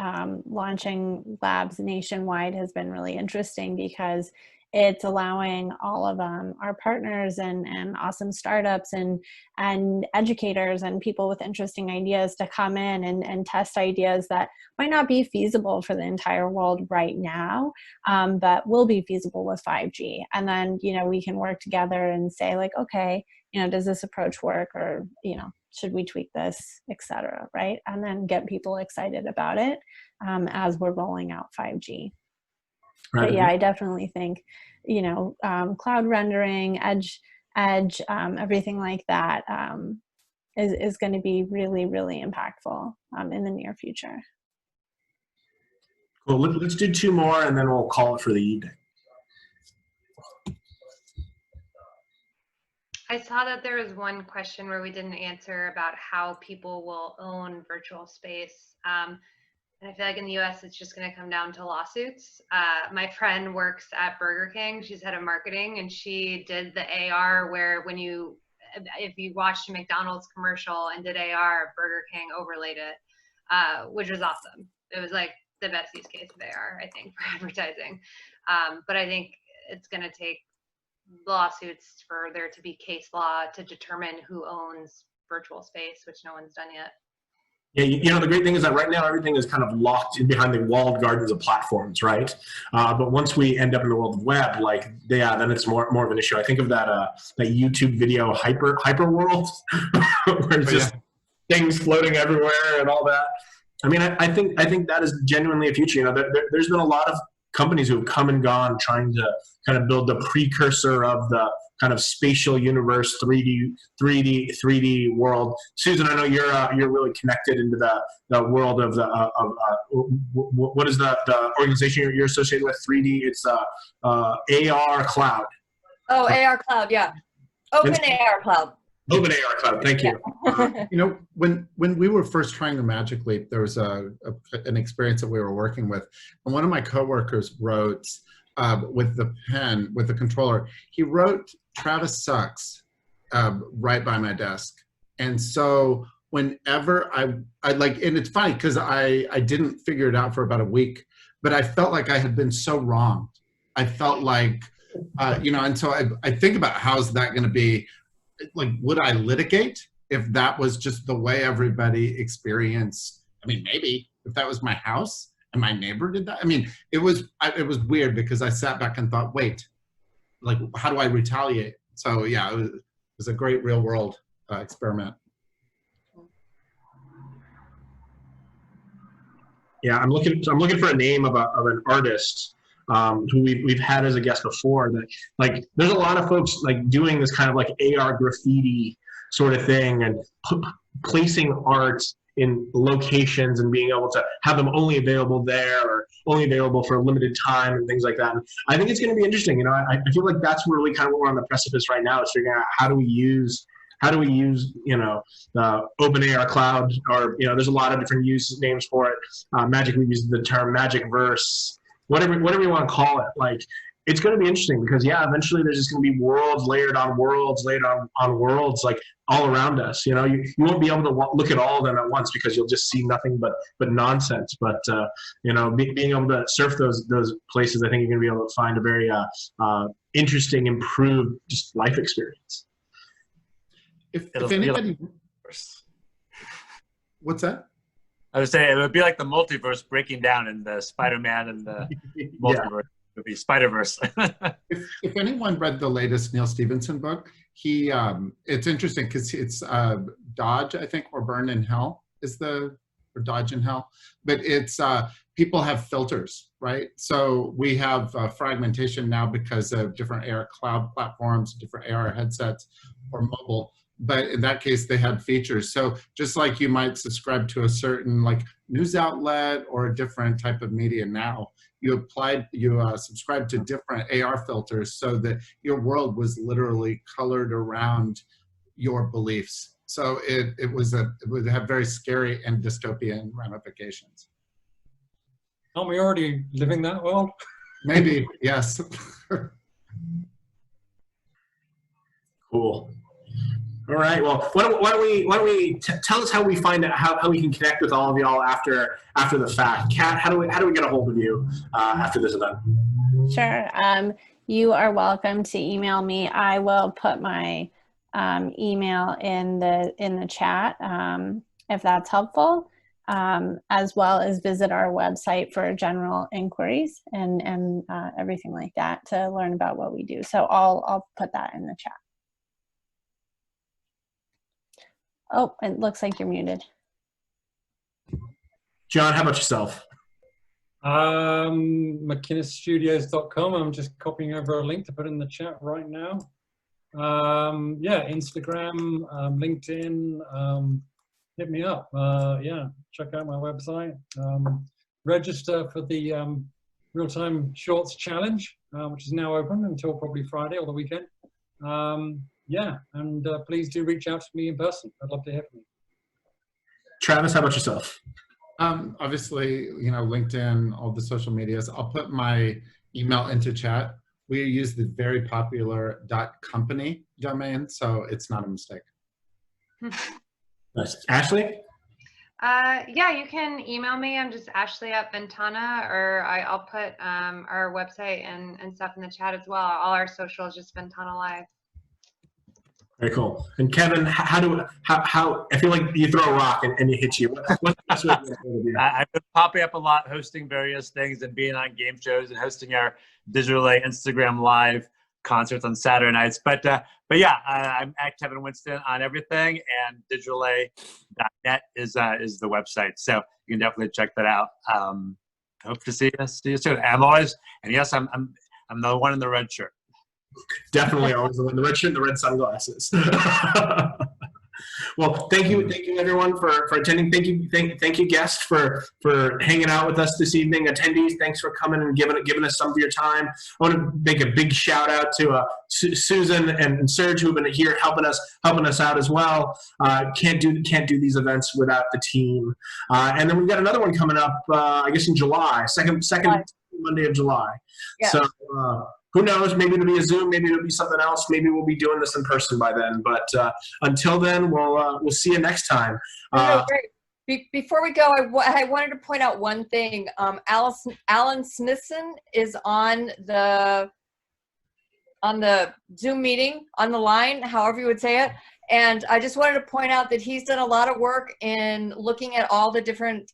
Speaker 8: launching labs nationwide has been really interesting because it's allowing all of our partners and awesome startups and educators and people with interesting ideas to come in and test ideas that might not be feasible for the entire world right now, but will be feasible with 5G. And then, you know, we can work together and say like, okay, you know, does this approach work, or, you know, should we tweak this, etc., right? And then get people excited about it as we're rolling out 5G. Right. But yeah, I definitely think cloud rendering, edge, everything like that is going to be really, really impactful in the near future.
Speaker 1: Cool. Let's do 2 more, and then we'll call it for the evening.
Speaker 7: I saw that there was one question where we didn't answer about how people will own virtual space. And I feel like in the US, it's just going to come down to lawsuits. My friend works at Burger King. She's head of marketing, and she did the AR where if you watched a McDonald's commercial and did AR, Burger King overlaid it, which was awesome. It was like the best use case of AR, I think, for advertising. But I think it's going to take lawsuits for there to be case law to determine who owns virtual space, which no one's done yet.
Speaker 1: Yeah, the great thing is that right now everything is kind of locked in behind the walled gardens of platforms, right? But once we end up in the world of web, then it's more of an issue. I think of that YouTube video hyper world, where it's just things floating everywhere and all that. I mean, I think that is genuinely a future. There's been a lot of companies who have come and gone trying to kind of build the precursor of the kind of spatial universe, 3D world. Susan, I know you're really connected into the world of what is the organization you're associated with? 3D. It's AR Cloud.
Speaker 4: Oh, AR Cloud, yeah. Open AR Cloud.
Speaker 1: Open AR Cloud. Thank you.
Speaker 3: When we were first trying the Magic Leap, there was an experience that we were working with, and one of my coworkers wrote with the pen, with the controller, he wrote "Travis sucks" right by my desk. And so whenever I like, and it's funny because I didn't figure it out for about a week, but I felt like I had been so wronged. I felt like, and so I think about how's that going to be. Like, would I litigate if that was just the way everybody experienced? I mean, maybe if that was my house and my neighbor did that. I mean, it was weird because I sat back and thought, wait, like, how do I retaliate? So yeah, it was a great real world experiment.
Speaker 1: Yeah, I'm looking for a name of an artist who we've had as a guest before. That there's a lot of folks doing this kind of AR graffiti sort of thing and placing art in locations and being able to have them only available there or only available for a limited time and things like that. And I think it's going to be interesting. I feel like that's really kind of what we're on the precipice right now, is figuring out how do we use the open AR cloud, or there's a lot of different use names for it. Magic Leap uses the term Magic Verse. Whatever you want to call it, it's going to be interesting because eventually there's just going to be worlds layered on worlds on worlds all around us. You won't be able to look at all of them at once because you'll just see nothing but nonsense. But being able to surf those places, I think you're going to be able to find a very interesting, improved just life experience.
Speaker 3: If anybody, what's that?
Speaker 2: I would say it would be like the multiverse breaking down in the Spider-Man and the multiverse. It would be Spider-Verse.
Speaker 3: if anyone read the latest Neil Stephenson book, it's interesting because it's Dodge, I think, or Burn in Hell or Dodge in Hell. But it's people have filters, right? So we have fragmentation now because of different AR cloud platforms, different AR headsets, or mobile. But in that case, they had features. So just like you might subscribe to a certain news outlet or a different type of media now, you subscribe to different AR filters so that your world was literally colored around your beliefs. So it would have very scary and dystopian ramifications.
Speaker 9: Aren't we already living that world?
Speaker 3: Maybe, yes.
Speaker 1: Cool. All right. Well, why don't we tell us how we find out how we can connect with all of y'all after the fact. Kat, how do we get a hold of you after this event?
Speaker 8: Sure. You are welcome to email me. I will put my email in the chat if that's helpful, as well as visit our website for general inquiries and everything like that to learn about what we do. So I'll put that in the chat. Oh, it looks like you're muted.
Speaker 1: John, how about yourself?
Speaker 9: McInnesstudios.com. I'm just copying over a link to put in the chat right now. Yeah, Instagram, LinkedIn, hit me up. Yeah, check out my website. Register for the Real-Time Shorts Challenge, which is now open until probably Friday or the weekend. Yeah, and please do reach out to me in person. I'd love to hear from you.
Speaker 1: Travis, how about yourself?
Speaker 3: Obviously, you know, LinkedIn, all the social medias. I'll put my email into chat. We use the very popular .company domain, so it's not a mistake.
Speaker 1: Nice. Ashley?
Speaker 7: Yeah, you can email me. I'm just Ashley@Ventana, or I'll put our website and stuff in the chat as well. All our socials, just Ventana Live.
Speaker 1: Very cool. And Kevin, how I feel like you throw a rock and it hits you. What's the best way to get a hold of you?
Speaker 2: I've been popping up a lot, hosting various things and being on game shows and hosting our Digital LA Instagram Live concerts on Saturday nights. But yeah, I'm at Kevin Winston on everything, and digitalla.net is the website. So you can definitely check that out. Hope to see you soon. I'm always, and yes, I'm the one in the red shirt.
Speaker 1: Definitely always the red shirt and the red sunglasses. Well, thank you everyone for attending. Thank you guests for hanging out with us this evening. Attendees, thanks for coming and giving us some of your time. I want to make a big shout out to Susan and Serge, who've been here helping us out as well. Can't do these events without the team. And then we've got another one coming up, I guess in July, second Monday of July. Yeah. So. Who knows? Maybe it'll be a Zoom. Maybe it'll be something else. Maybe we'll be doing this in person by then. But until then, we'll see you next time.
Speaker 4: Before we go, I wanted to point out one thing. Alan Smithson is on the Zoom meeting, on the line, however you would say it. And I just wanted to point out that he's done a lot of work in looking at all the different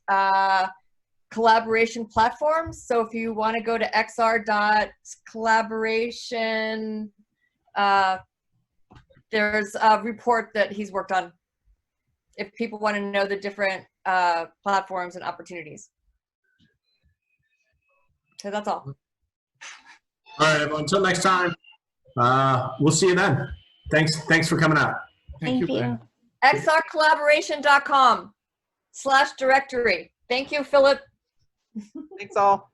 Speaker 4: collaboration platforms. So if you want to go to xr.collaboration, there's a report that he's worked on if people want to know the different platforms and opportunities. So that's all.
Speaker 1: All right, everyone, until next time, we'll see you then. Thanks for coming out.
Speaker 8: Thank you.
Speaker 4: xrcollaboration.com/directory. Thank you, Philip.
Speaker 6: Thanks all.